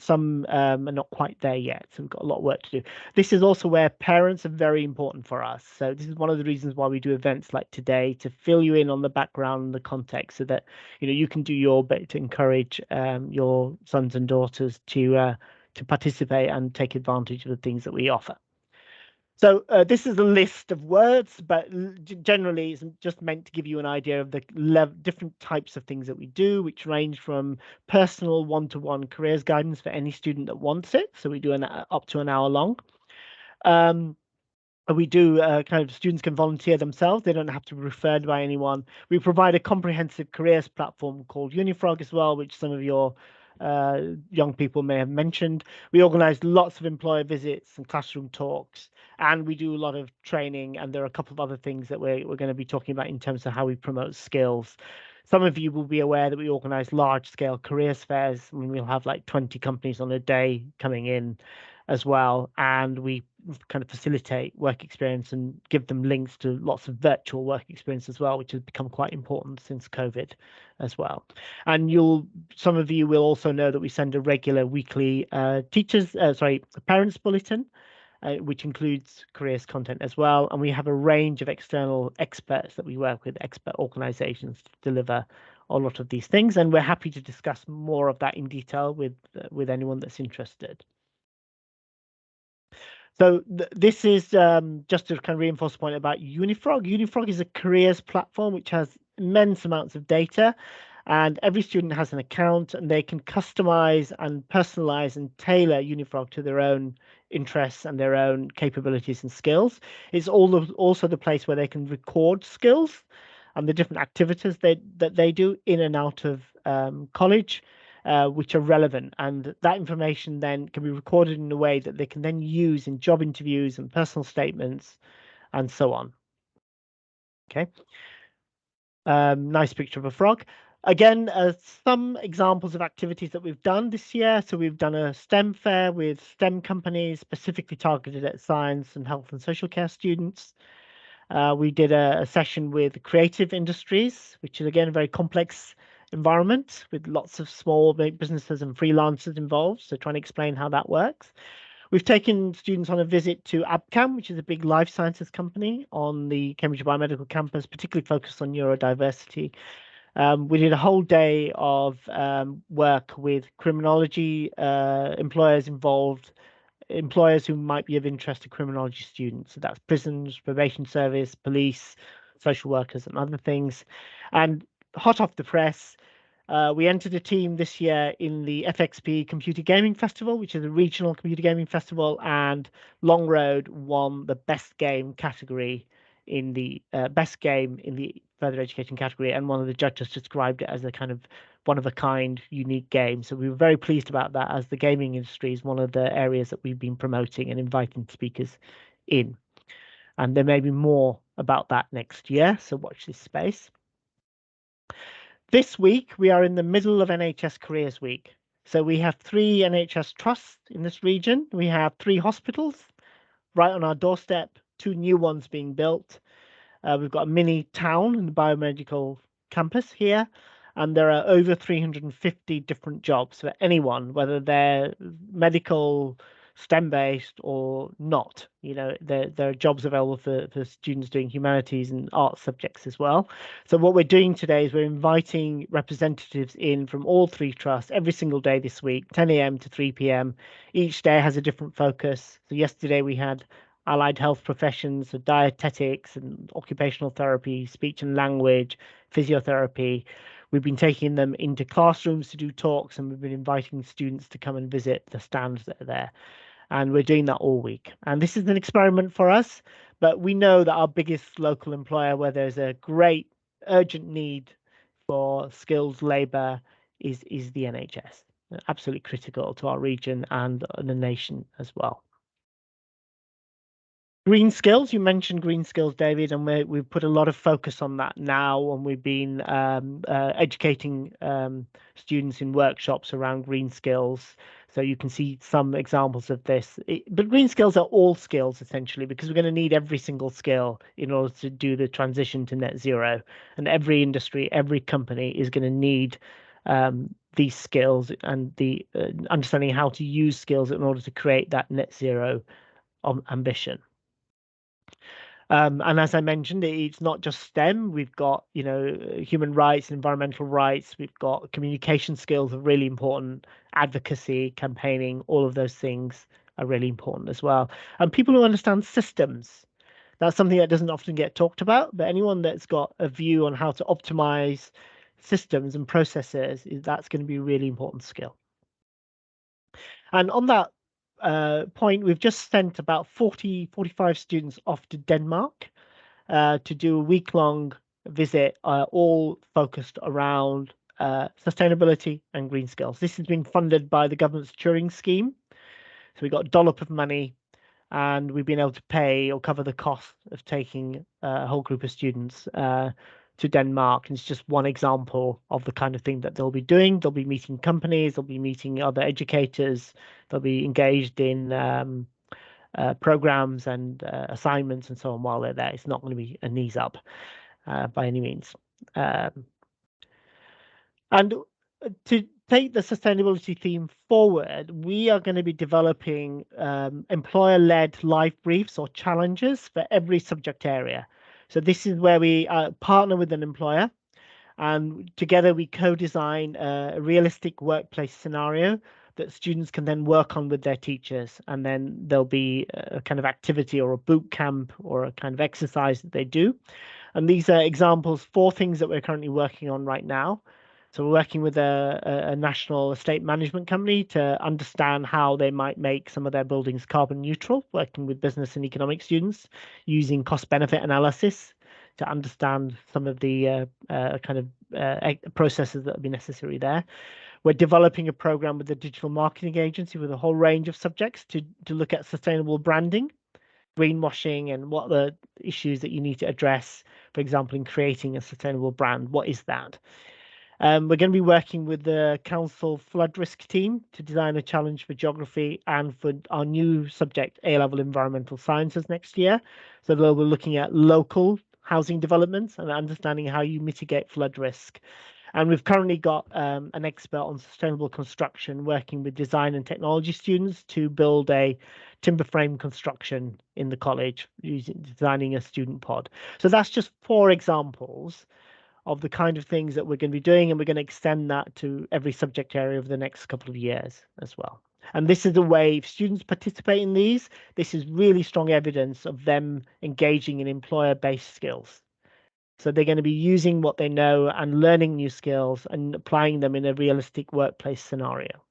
are not quite there yet. So we've got a lot of work to do. This is also where parents are very important for us. So this is one of the reasons why we do events like today, to fill you in on the background and the context so that you can do your bit to encourage your sons and daughters to participate and take advantage of the things that we offer. So this is a list of words, but generally it's just meant to give you an idea of the different types of things that we do, which range from personal one-to-one careers guidance for any student that wants it. So we do up to an hour long. We do kind of students can volunteer themselves. They don't have to be referred by anyone. We provide a comprehensive careers platform called Unifrog as well, which some of your young people may have mentioned. We organize lots of employer visits and classroom talks, and we do a lot of training. And there are a couple of other things that we're going to be talking about in terms of how we promote skills. Some of you will be aware that we organize large scale careers fairs. I mean, we'll have like 20 companies on a day coming in as well, and we kind of facilitate work experience and give them links to lots of virtual work experience as well, which has become quite important since COVID as well. And some of you will also know that we send a regular weekly parents bulletin, which includes careers content as well. And we have a range of external experts that we work with, expert organizations, to deliver a lot of these things. And we're happy to discuss more of that in detail with anyone that's interested. So this is just to kind of reinforce the point about Unifrog. Unifrog is a careers platform which has immense amounts of data, and every student has an account, and they can customize and personalize and tailor Unifrog to their own interests and their own capabilities and skills. It's also the place where they can record skills and the different activities that they do in and out of college. Which are relevant, and that information then can be recorded in a way that they can then use in job interviews and personal statements and so on. Okay. Nice picture of a frog. Again, some examples of activities that we've done this year. So we've done a STEM fair with STEM companies specifically targeted at science and health and social care students. We did a session with creative industries, which is again a very complex environment with lots of small businesses and freelancers involved. So trying to explain how that works. We've taken students on a visit to Abcam, which is a big life sciences company on the Cambridge Biomedical campus, particularly focused on neurodiversity. We did a whole day of work with criminology employers involved, employers who might be of interest to criminology students. So that's prisons, probation service, police, social workers, and other things. And hot off the press, we entered a team this year in the FXP Computer Gaming Festival, which is a regional computer gaming festival, and Long Road won the best game category in the best game in the further education category, and one of the judges described it as a kind of one of a kind, unique game. So we were very pleased about that, as the gaming industry is one of the areas that we've been promoting and inviting speakers in. And there may be more about that next year, so watch this space. This week, we are in the middle of NHS Careers Week. So we have 3 NHS trusts in this region. We have 3 hospitals right on our doorstep, 2 new ones being built. We've got a mini town in the biomedical campus here, and there are over 350 different jobs for anyone, whether they're medical, STEM-based or not. You know, there are jobs available for students doing humanities and art subjects as well. So what we're doing today is we're inviting representatives in from all 3 trusts every single day this week, 10 a.m. to 3 p.m. Each day has a different focus. So yesterday we had allied health professions, so dietetics and occupational therapy, speech and language, physiotherapy. We've been taking them into classrooms to do talks, and we've been inviting students to come and visit the stands that are there. And we're doing that all week. And this is an experiment for us, but we know that our biggest local employer, where there's a great urgent need for skilled labour, is the NHS. Absolutely critical to our region and the nation as well. Green skills, you mentioned green skills, David, and we've put a lot of focus on that now, and we've been educating students in workshops around green skills. So you can see some examples of this. But green skills are all skills, essentially, because we're going to need every single skill in order to do the transition to net zero. And every industry, every company is going to need these skills and the understanding how to use skills in order to create that net zero ambition. And as I mentioned, it's not just STEM. We've got, you know, human rights and environmental rights. We've got communication skills are really important. Advocacy, campaigning, all of those things are really important as well. And people who understand systems. That's something that doesn't often get talked about, but anyone that's got a view on how to optimize systems and processes, that's going to be a really important skill. And on that point, we've just sent about 45 students off to Denmark to do a week-long visit, all focused around sustainability and green skills. This has been funded by the government's Turing scheme. So we got a dollop of money, and we've been able to pay or cover the cost of taking a whole group of students to Denmark. And it's just one example of the kind of thing that they'll be doing. They'll be meeting companies, they'll be meeting other educators, they'll be engaged in programs and assignments and so on while they're there. It's not going to be a knees up by any means. And to take the sustainability theme forward, we are going to be developing employer-led live briefs or challenges for every subject area. So this is where we partner with an employer, and together we co-design a realistic workplace scenario that students can then work on with their teachers. And then there'll be a kind of activity or a boot camp or a kind of exercise that they do. And these are examples, 4 things that we're currently working on right now. So we're working with a national estate management company to understand how they might make some of their buildings carbon neutral, working with business and economic students using cost benefit analysis to understand some of the processes that would be necessary there. We're developing a program with a digital marketing agency with a whole range of subjects to look at sustainable branding, greenwashing, and what are the issues that you need to address, for example, in creating a sustainable brand. What is that? We're going to be working with the council flood risk team to design a challenge for geography and for our new subject, A-level environmental sciences next year. So we're looking at local housing developments and understanding how you mitigate flood risk. And we've currently got an expert on sustainable construction working with design and technology students to build a timber frame construction in the college designing a student pod. So that's just 4 examples of the kind of things that we're going to be doing, and we're going to extend that to every subject area over the next couple of years as well. And this is the way, if students participate in these, this is really strong evidence of them engaging in employer-based skills. So they're going to be using what they know and learning new skills and applying them in a realistic workplace scenario.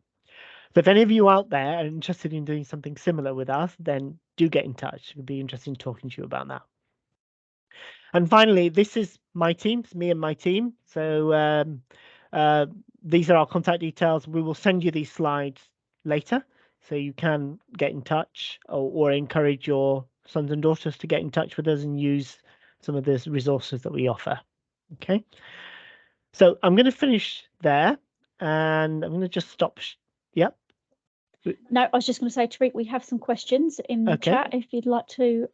So if any of you out there are interested in doing something similar with us, then do get in touch. It would be interesting talking to you about that. And finally, this is my team, it's me and my team. So these are our contact details. We will send you these slides later, so you can get in touch or encourage your sons and daughters to get in touch with us and use some of the resources that we offer. Okay. So I'm going to finish there, and I'm going to just stop. Yep. No, I was just going to say, Tariq, we have some questions in the chat if you'd like to.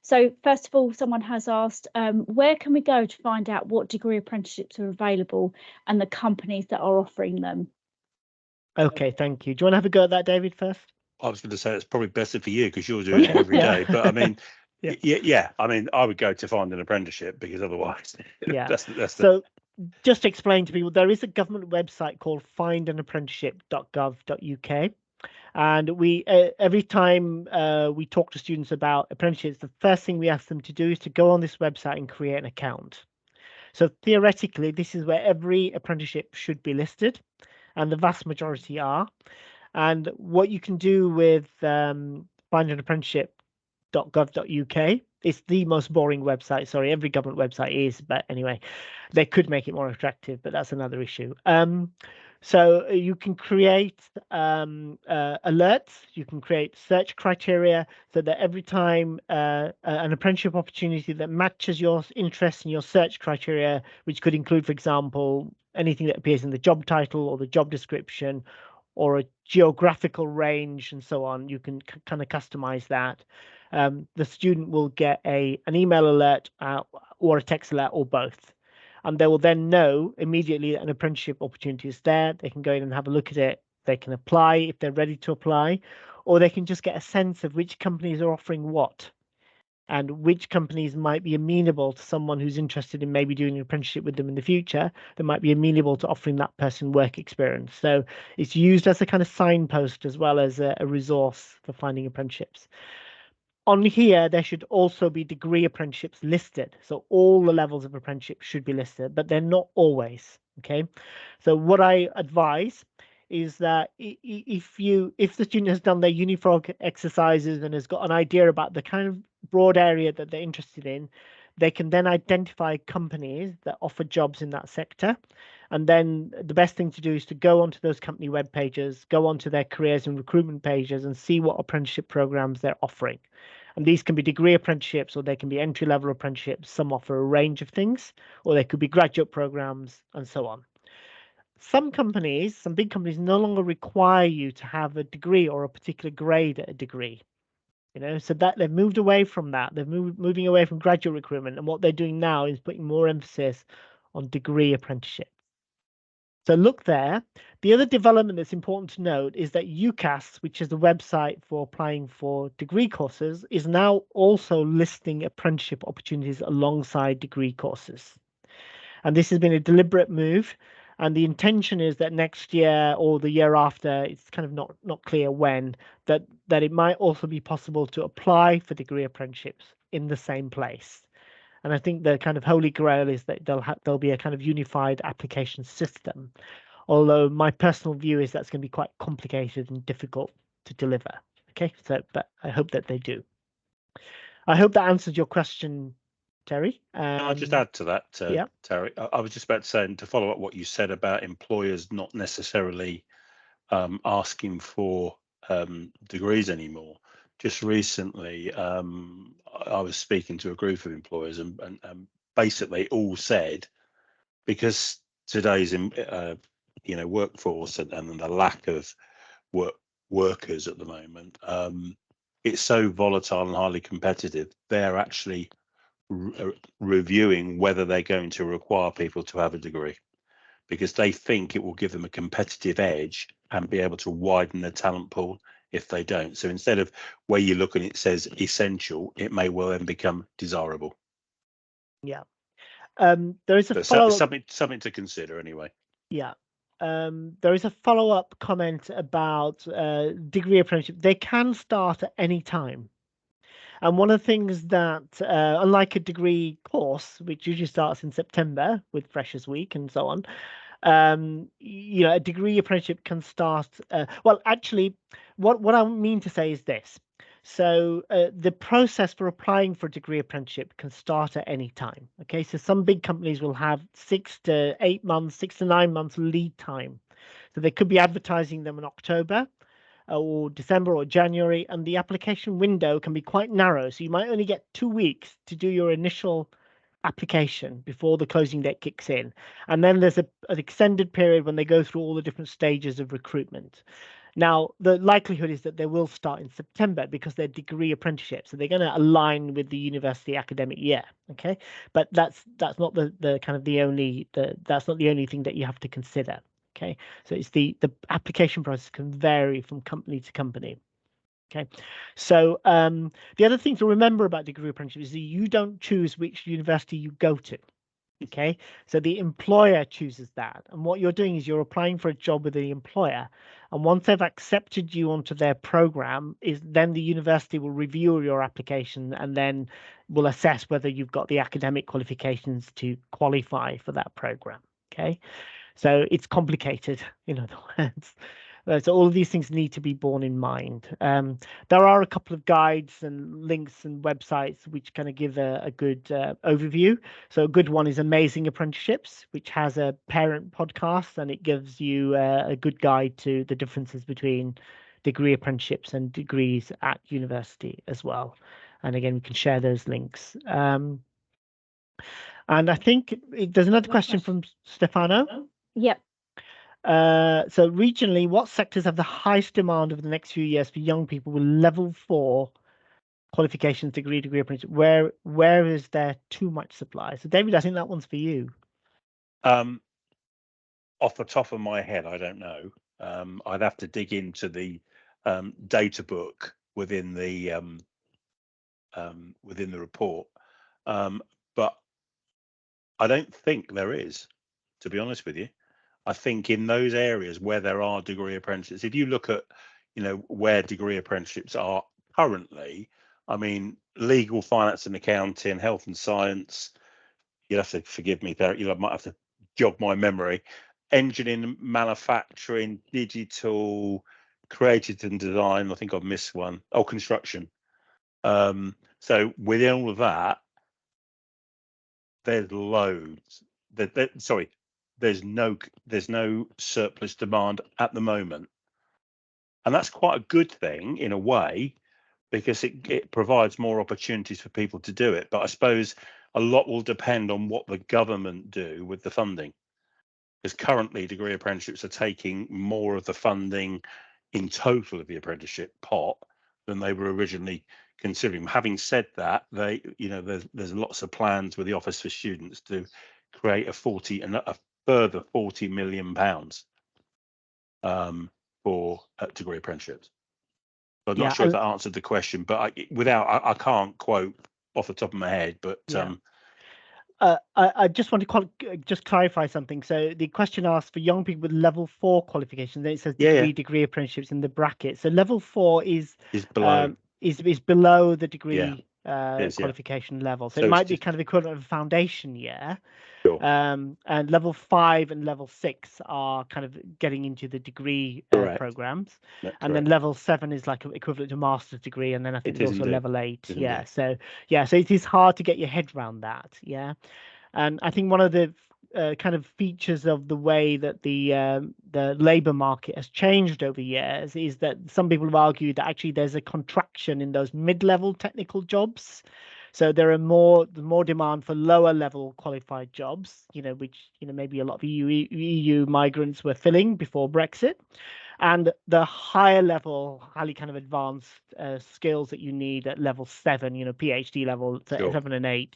So first of all, someone has asked, where can we go to find out what degree apprenticeships are available and the companies that are offering them? Okay, thank you. Do you want to have a go at that, David, first? I was going to say it's probably better for you because you're doing it every day. But I mean, yeah. I mean, I would go to find an apprenticeship because otherwise, So just to explain to people, there is a government website called findanapprenticeship.gov.uk. And we every time we talk to students about apprenticeships, the first thing we ask them to do is to go on this website and create an account. So theoretically, this is where every apprenticeship should be listed, and the vast majority are. And what you can do with findanapprenticeship.gov.uk, it's the most boring website. Sorry, every government website is, but anyway, they could make it more attractive, but that's another issue. So you can create alerts, you can create search criteria so that every time an apprenticeship opportunity that matches your interests and your search criteria, which could include, for example, anything that appears in the job title or the job description or a geographical range and so on, you can kind of customize that. The student will get an email alert or a text alert or both. And they will then know immediately that an apprenticeship opportunity is there. They can go in and have a look at it. They can apply if they're ready to apply, or they can just get a sense of which companies are offering what and which companies might be amenable to someone who's interested in maybe doing an apprenticeship with them in the future, that might be amenable to offering that person work experience. So it's used as a kind of signpost as well as a resource for finding apprenticeships. On here, there should also be degree apprenticeships listed. So all the levels of apprenticeship should be listed, but they're not always, okay? So what I advise is that if the student has done their Unifrog exercises and has got an idea about the kind of broad area that they're interested in, they can then identify companies that offer jobs in that sector. And then the best thing to do is to go onto those company web pages, go onto their careers and recruitment pages and see what apprenticeship programs they're offering. And these can be degree apprenticeships, or they can be entry-level apprenticeships. Some offer a range of things, or they could be graduate programs and so on. Some companies, some big companies, no longer require you to have a degree or a particular grade at a degree. So that they've moved away from that. They're moving away from graduate recruitment, and what they're doing now is putting more emphasis on degree apprenticeships. So look there. The other development that's important to note is that UCAS, which is the website for applying for degree courses, is now also listing apprenticeship opportunities alongside degree courses. And this has been a deliberate move. And the intention is that next year or the year after, it's kind of not clear when, that it might also be possible to apply for degree apprenticeships in the same place. And I think the kind of holy grail is that there'll be a kind of unified application system. Although my personal view is that's going to be quite complicated and difficult to deliver. Okay, but I hope that they do. I hope that answers your question, Terry. I'll just add to that, yeah. Terry. I was just about to say, and to follow up what you said about employers not necessarily asking for degrees anymore. Just recently, I was speaking to a group of employers, and basically all said, because today's workforce and the lack of workers at the moment, it's so volatile and highly competitive. They're actually reviewing whether they're going to require people to have a degree, because they think it will give them a competitive edge and be able to widen the talent pool if they don't. So instead of where you look and it says essential, it may well then become desirable. Yeah. There is a something to consider anyway. Yeah. There is a follow-up comment about degree apprenticeship. They can start at any time. And one of the things that, unlike a degree course, which usually starts in September with Freshers Week and so on, a degree apprenticeship can start. Well, actually, what I mean to say is this. So the process for applying for a degree apprenticeship can start at any time. Okay, so some big companies will have 6 to 8 months, 6 to 9 months lead time. So they could be advertising them in October or December or January, and the application window can be quite narrow. So you might only get 2 weeks to do your initial application before the closing date kicks in. And then there's an extended period when they go through all the different stages of recruitment. Now, the likelihood is that they will start in September because they're degree apprenticeships. So they're going to align with the university academic year. Okay. But that's not that's not the only thing that you have to consider. Okay. So it's the application process can vary from company to company. Okay, so the other thing to remember about degree apprenticeship is that you don't choose which university you go to. Okay, so the employer chooses that, and what you're doing is you're applying for a job with the employer, and once they've accepted you onto their program, then the university will review your application and then will assess whether you've got the academic qualifications to qualify for that program. Okay, so it's complicated, in other words. So all of these things need to be borne in mind. There are a couple of guides and links and websites which kind of give a good overview. So a good one is Amazing Apprenticeships, which has a parent podcast, and it gives you a good guide to the differences between degree apprenticeships and degrees at university as well. And again, we can share those links. And I think there's another question from Stefano. Yep. So regionally, what sectors have the highest demand over the next few years for young people with level 4 qualifications, degree apprenticeship? Where is there too much supply? So David, I think that one's for you. Off the top of my head, I don't know. I'd have to dig into the data book within the report, but I don't think there is, to be honest with you. I think in those areas where there are degree apprenticeships, if you look at, where degree apprenticeships are currently, I mean, legal, finance and accounting, health and science, you'll have to forgive me there, might have to jog my memory. engineering, manufacturing, digital, creative and design. I think I've missed one. Oh, construction. So within all of that, there's loads. There's no surplus demand at the moment, and that's quite a good thing in a way, because it provides more opportunities for people to do it. But I suppose a lot will depend on what the government do with the funding, because currently degree apprenticeships are taking more of the funding in total of the apprenticeship pot than they were originally considering. Having said that, there's lots of plans with the Office for Students to create a further £40 million for degree apprenticeships. I'm not sure if that answered the question, but I can't quote off the top of my head, but I just want to just clarify something. So the question asked for young people with level 4 qualifications. Then it says degree apprenticeships in the bracket. So level 4 is below is below the degree qualification level. So it might be kind of equivalent of a foundation year. Sure. And level 5 and level 6 are kind of getting into the degree programs. And then level 7 is like equivalent to master's degree. And then I think there's also level 8. So it is hard to get your head around that. Yeah. And I think one of the kind of features of the way that the labour market has changed over years is that some people have argued that actually there's a contraction in those mid-level technical jobs. So there are more demand for lower level qualified jobs, which maybe a lot of EU migrants were filling before Brexit, and the higher level, highly kind of advanced skills that you need at level 7, PhD level 7 and 8,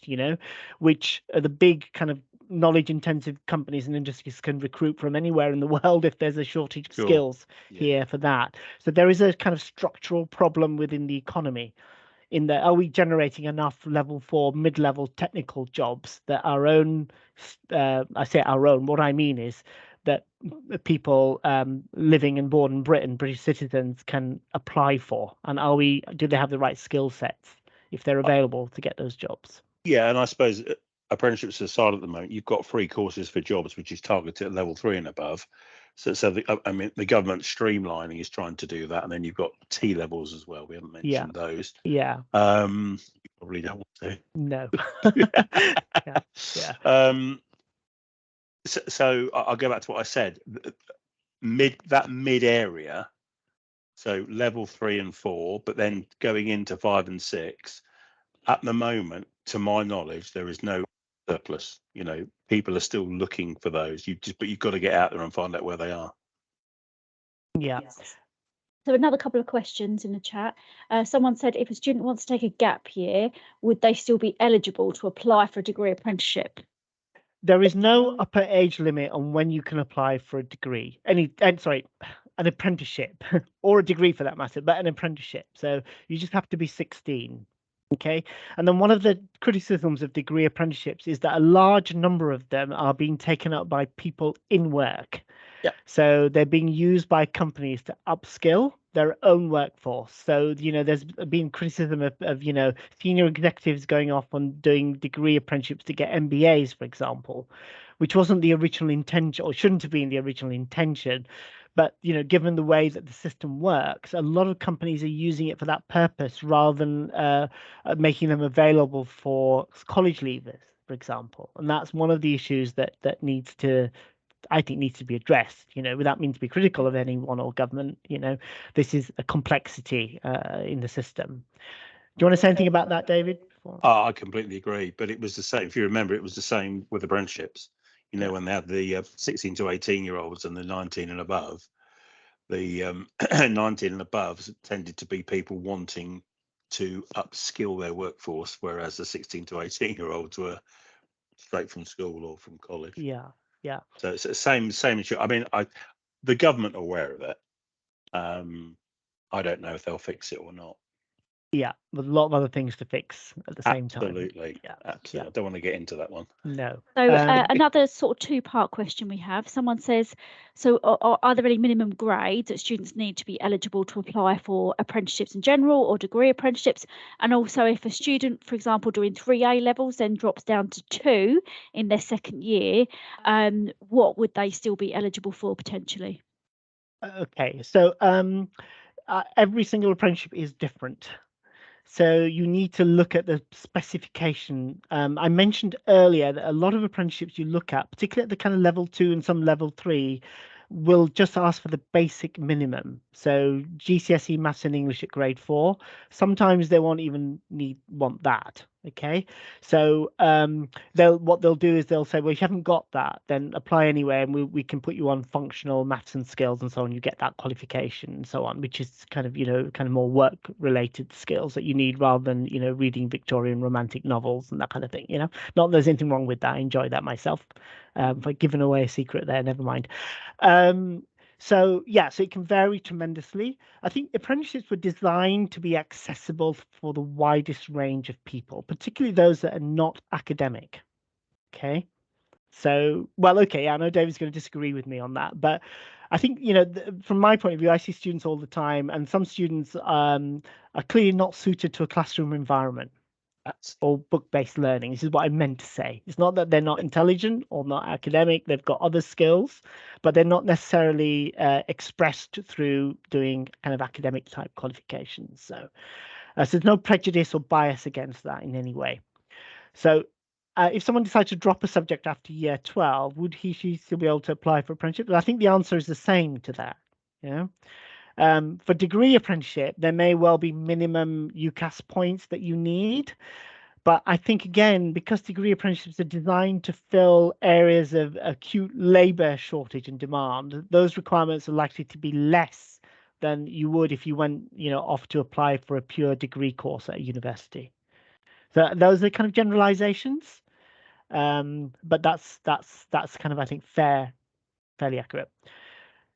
which are the big kind of knowledge intensive companies and industries can recruit from anywhere in the world if there's a shortage of skills here for that. So there is a kind of structural problem within the economy. In that, are we generating enough level 4 mid-level technical jobs that our own, I say our own, what I mean is that people living and born in Britain, British citizens, can apply for? And do they have the right skill sets if they're available to get those jobs? Yeah, and I suppose apprenticeships aside at the moment, you've got free courses for jobs, which is targeted at level 3 and above. So the government streamlining is trying to do that, and then you've got T levels as well. We haven't mentioned those. Yeah. You probably don't want to. No. So I'll go back to what I said. Mid area, so level 3 and 4, but then going into 5 and 6. At the moment, to my knowledge, there is no surplus. People are still looking for those. But you've got to get out there and find out where they are. Yeah. So another couple of questions in the chat. Someone said, if a student wants to take a gap year, would they still be eligible to apply for a degree apprenticeship? There is no upper age limit on when you can apply for a degree. An apprenticeship or a degree for that matter, but an apprenticeship. So you just have to be 16. Okay. And then one of the criticisms of degree apprenticeships is that a large number of them are being taken up by people in work. Yeah. So they're being used by companies to upskill their own workforce. So, there's been criticism of senior executives going off and doing degree apprenticeships to get MBAs, for example, which wasn't the original intention, or shouldn't have been the original intention. But, given the way that the system works, a lot of companies are using it for that purpose rather than making them available for college leavers, for example. And that's one of the issues that I think needs to be addressed, without meaning to be critical of anyone or government. This is a complexity in the system. Do you want to say anything about that, David? I completely agree. But it was the same. If you remember, it was the same with apprenticeships. When they had the 16 to 18-year-olds and the 19 and above, the 19 and above tended to be people wanting to upskill their workforce, whereas the 16 to 18-year-olds were straight from school or from college. Yeah. So it's the same issue. I mean, the government are aware of it. I don't know if they'll fix it or not. Yeah, with a lot of other things to fix at the same time. Absolutely. Yeah, Absolutely. I don't want to get into that one. no. So another sort of two-part question we have. Someone says, so are there any minimum grades that students need to be eligible to apply for apprenticeships in general or degree apprenticeships? And also if a student, for example, doing 3 A levels then drops down to 2 in their second year, what would they still be eligible for potentially? Okay, so every single apprenticeship is different. So you need to look at the specification. I mentioned earlier that a lot of apprenticeships you look at, particularly at the kind of level 2 and some level 3, will just ask for the basic minimum. So GCSE Maths and English at grade 4. Sometimes they won't even want that. Okay, so what they'll do is they'll say, well, if you haven't got that, then apply anyway, and we can put you on functional maths and skills and so on. You get that qualification and so on, which is kind of kind of more work related skills that you need rather than reading Victorian romantic novels and that kind of thing. Not that there's anything wrong with that. I enjoy that myself. If I've given away a secret there, never mind. So yeah, so it can vary tremendously. I think apprenticeships were designed to be accessible for the widest range of people, particularly those that are not academic. Okay. So, well, okay, I know David's going to disagree with me on that, but I think, from my point of view, I see students all the time, and some students are clearly not suited to a classroom environment or book-based learning. This is what I meant to say. It's not that they're not intelligent or not academic. They've got other skills, but they're not necessarily expressed through doing kind of academic type qualifications. So there's no prejudice or bias against that in any way. So if someone decides to drop a subject after year 12, would she still be able to apply for apprenticeship? But I think the answer is the same to that. For degree apprenticeship, there may well be minimum UCAS points that you need. But I think, again, because degree apprenticeships are designed to fill areas of acute labour shortage and demand, those requirements are likely to be less than you would if you went, off to apply for a pure degree course at a university. So those are kind of generalizations. But that's kind of, I think, fairly accurate.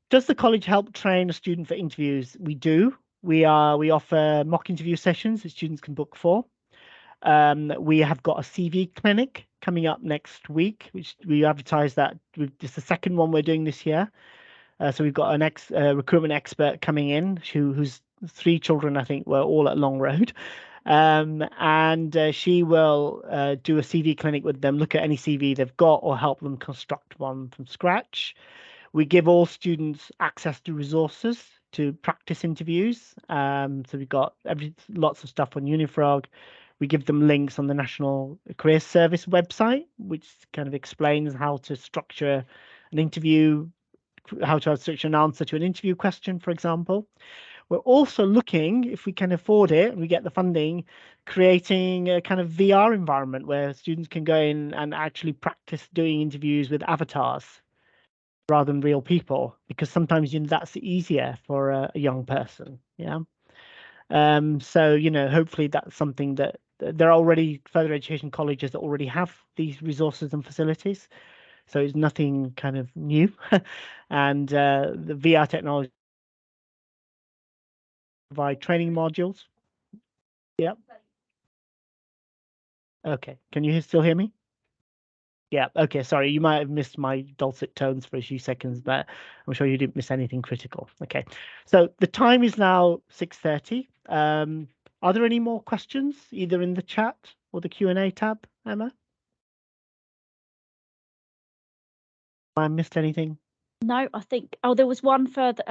Does the college help train a student for interviews? We do. We offer mock interview sessions that students can book for. We have got a CV clinic coming up next week, which we advertise that it's the second one we're doing this year. So we've got an recruitment expert coming in whose 3 children, I think, were all at Long Road. And she will do a CV clinic with them, look at any CV they've got or help them construct one from scratch. We give all students access to resources to practice interviews. So we've got lots of stuff on Unifrog. We give them links on the National Career Service website, which kind of explains how to structure an interview, how to structure an answer to an interview question, for example. We're also looking, if we can afford it and we get the funding, creating a kind of VR environment where students can go in and actually practice doing interviews with avatars rather than real people, because sometimes that's easier for a young person. Yeah. So hopefully that's something that there are already further education colleges that already have these resources and facilities. So it's nothing kind of new. And the VR technology provide training modules. Yep. Okay. Can you still hear me? Yeah. Okay. Sorry, you might have missed my dulcet tones for a few seconds, but I'm sure you didn't miss anything critical. Okay. So the time is now 6:30. Are there any more questions, either in the chat or the Q&A tab, Emma? I missed anything? No, I think, there was one further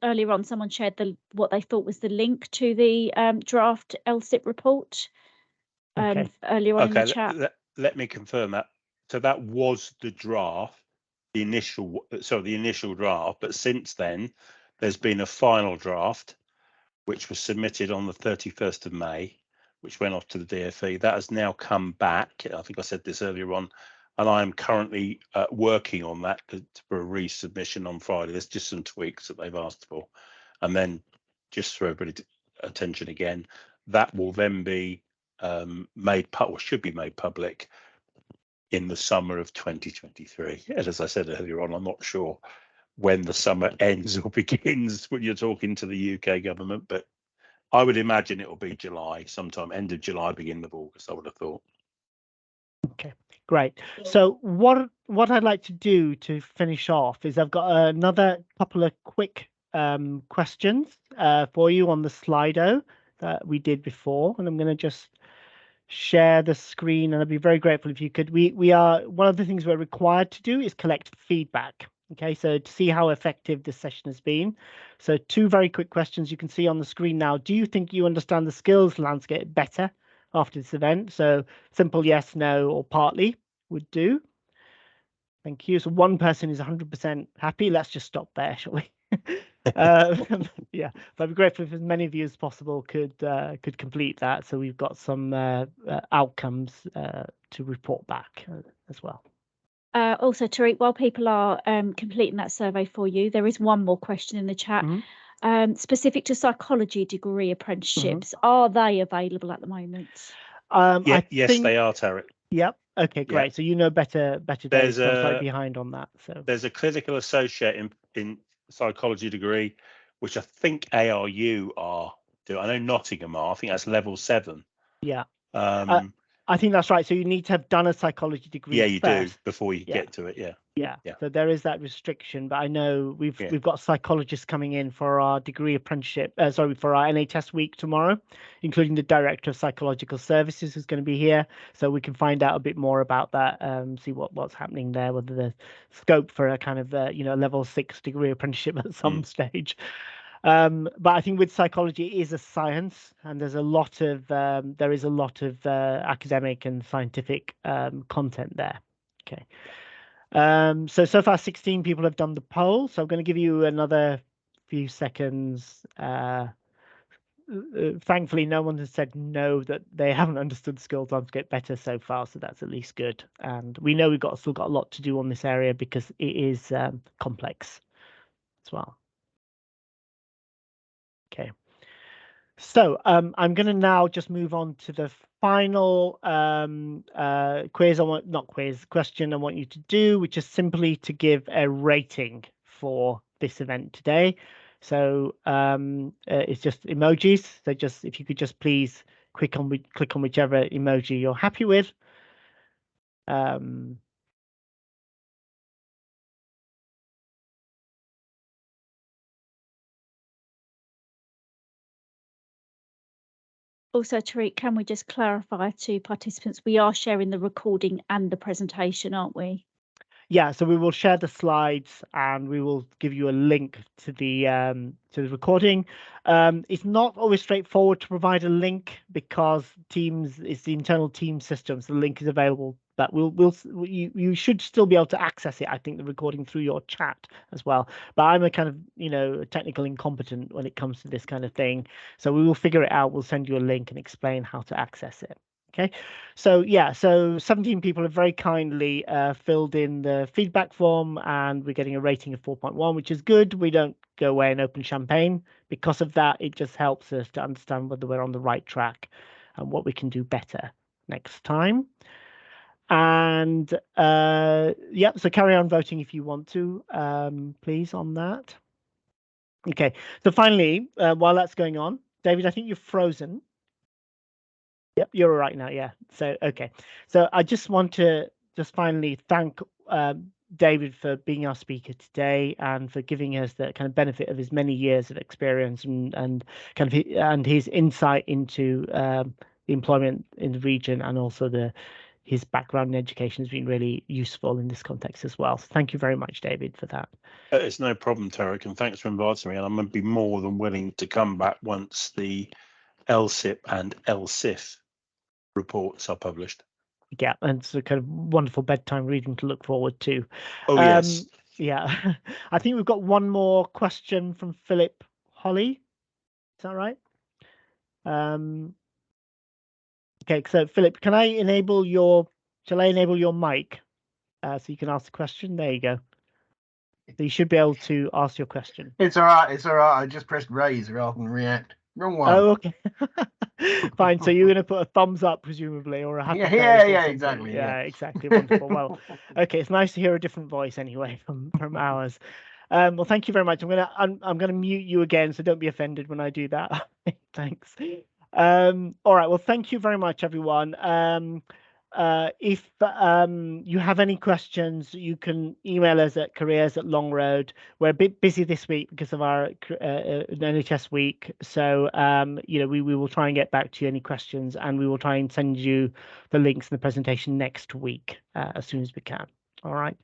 earlier on. Someone shared what they thought was the link to the draft LSIP report earlier on in the chat. Let me confirm that. So that was the draft, the initial draft, but since then there's been a final draft which was submitted on the 31st of May, which went off to the DfE. That has now come back. I think I said this earlier on, and I am currently working on that for a resubmission on Friday. There's just some tweaks that they've asked for. And then, just for everybody's attention again, that will then be should be made public in the summer of 2023. And as I said earlier on, I'm not sure when the summer ends or begins when you're talking to the UK government, but I would imagine it will be July, sometime end of July, beginning of August, I would have thought. Okay, great. So what I'd like to do to finish off is I've got another couple of quick questions for you on the Slido that we did before, and I'm going to just share the screen, and I'd be very grateful if you could. We are, one of the things we're required to do is collect feedback. Okay, so to see how effective this session has been. So 2 very quick questions you can see on the screen now. Do you think you understand the skills landscape better after this event? So simple yes, no, or partly would do. Thank you. So 1 person is 100% happy. Let's just stop there, shall we? Yeah, but I'd be grateful if as many of you as possible could complete that, so we've got some outcomes to report back as well. Also, Tariq, while people are completing that survey for you, there is one more question in the chat. Specific to psychology degree apprenticeships, are they available at the moment? Yes, they are, Tariq. Yep. Okay, great. Yep. So you know better, Dave. So I'm slightly behind on that. So there's a clinical associate in psychology degree, which I think ARU are do. I know Nottingham are. I think that's level 7. Yeah. I think that's right. So you need to have done a psychology degree. Yeah, you first. do before you get to it. Yeah. So there is that restriction, but I know we've got psychologists coming in for our degree apprenticeship. For our NHS week tomorrow, including the director of psychological services who's going to be here, so we can find out a bit more about that. See what's happening there, whether there's scope for a kind of level 6 degree apprenticeship at some stage. But I think with psychology, it is a science, and there's a lot of academic and scientific content there. Okay. So far 16 people have done the poll, so I'm going to give you another few seconds. Thankfully, no one has said no, that they haven't understood skills landscape better so far, so that's at least good. And we know we've still got a lot to do on this area because it is complex as well. Okay. So I'm going to now just move on to the final question I want you to do, which is simply to give a rating for this event today. So it's just emojis. So just if you could just please click on whichever emoji you're happy with. Also, Tariq, can we just clarify to participants, we are sharing the recording and the presentation, aren't we? Yeah, so we will share the slides and we will give you a link to the recording. It's not always straightforward to provide a link because Teams is the internal team system, so the link is available. But you should still be able to access it, I think, the recording through your chat as well. But I'm a kind of technical incompetent when it comes to this kind of thing, so we will figure it out. We'll send you a link and explain how to access it. Okay, so 17 people have very kindly filled in the feedback form, and we're getting a rating of 4.1, which is good. We don't go away and open champagne because of that. It just helps us to understand whether we're on the right track and what we can do better next time. And so carry on voting if you want to, please, on that. Okay, so finally, while that's going on, David, I think you're frozen. Yep, you're all right now. Yeah. So, okay. So I just want to finally thank David for being our speaker today and for giving us the kind of benefit of his many years of experience and his insight into the employment in the region, and also his background in education has been really useful in this context as well. So thank you very much, David, for that. It's no problem, Tariq, and thanks for inviting me. And I'm going to be more than willing to come back once the LSIP and LSIF reports are published. Yeah, and it's a kind of wonderful bedtime reading to look forward to. Oh, yes. Yeah, I think we've got one more question from Philip Holly. Is that right? Okay, so Philip, shall I enable your mic so you can ask the question? There you go. So you should be able to ask your question. It's all right. It's all right. I just pressed raise rather than react. Wrong one. Oh, okay. Fine. So you're going to put a thumbs up, presumably, or a happy face. Yeah, exactly. Yeah, exactly. Wonderful. Well, okay. It's nice to hear a different voice anyway from ours. Well, thank you very much. I'm gonna mute you again, so don't be offended when I do that. Thanks. All right. Well, thank you very much, everyone. If you have any questions, you can email us at careers@longroad. We're a bit busy this week because of our NHS week. So, we will try and get back to you any questions, and we will try and send you the links in the presentation next week as soon as we can. All right.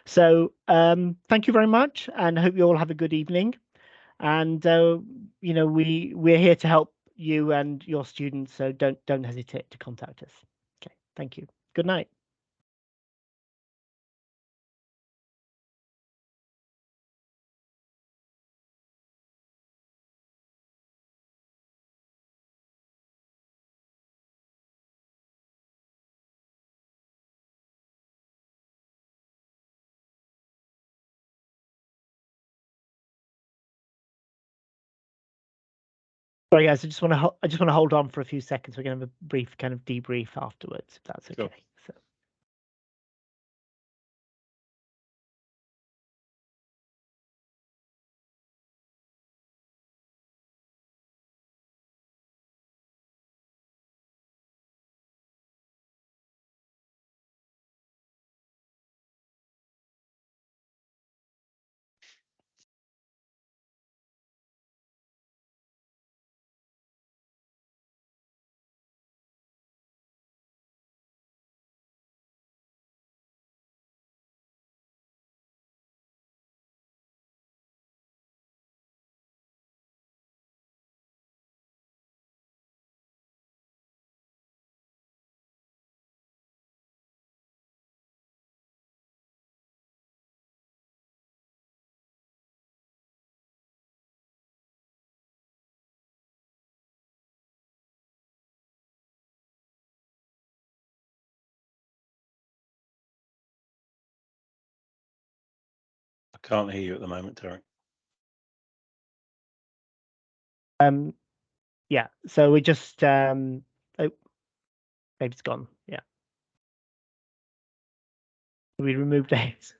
So thank you very much, and I hope you all have a good evening. And we're here to help you and your students, so don't hesitate to contact us. Okay, thank you. Good night. Sorry, guys. I just want to hold on for a few seconds. We're going to have a brief kind of debrief afterwards, if that's okay. Sure. So. I can't hear you at the moment, Tariq. Yeah. So we just oh, Dave's gone. Yeah. We removed Dave.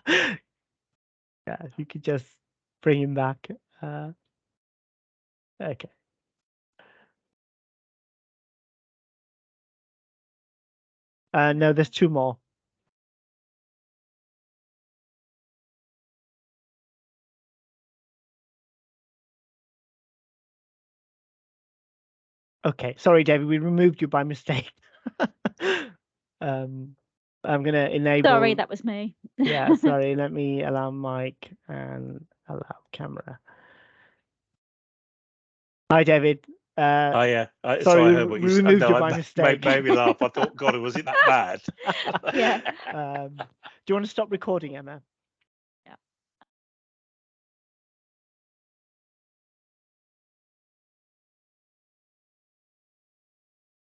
Yeah, if you could just bring him back. Okay. No, there's two more. Okay, sorry, David, we removed you by mistake. I'm going to enable. Sorry, that was me. Yeah, sorry. Let me allow mic and allow camera. Hi, David. Oh yeah. Sorry, So I heard what you said. removed you No, by mistake. Made me laugh. I thought, God, was it that bad? Yeah. Do you want to stop recording, Emma?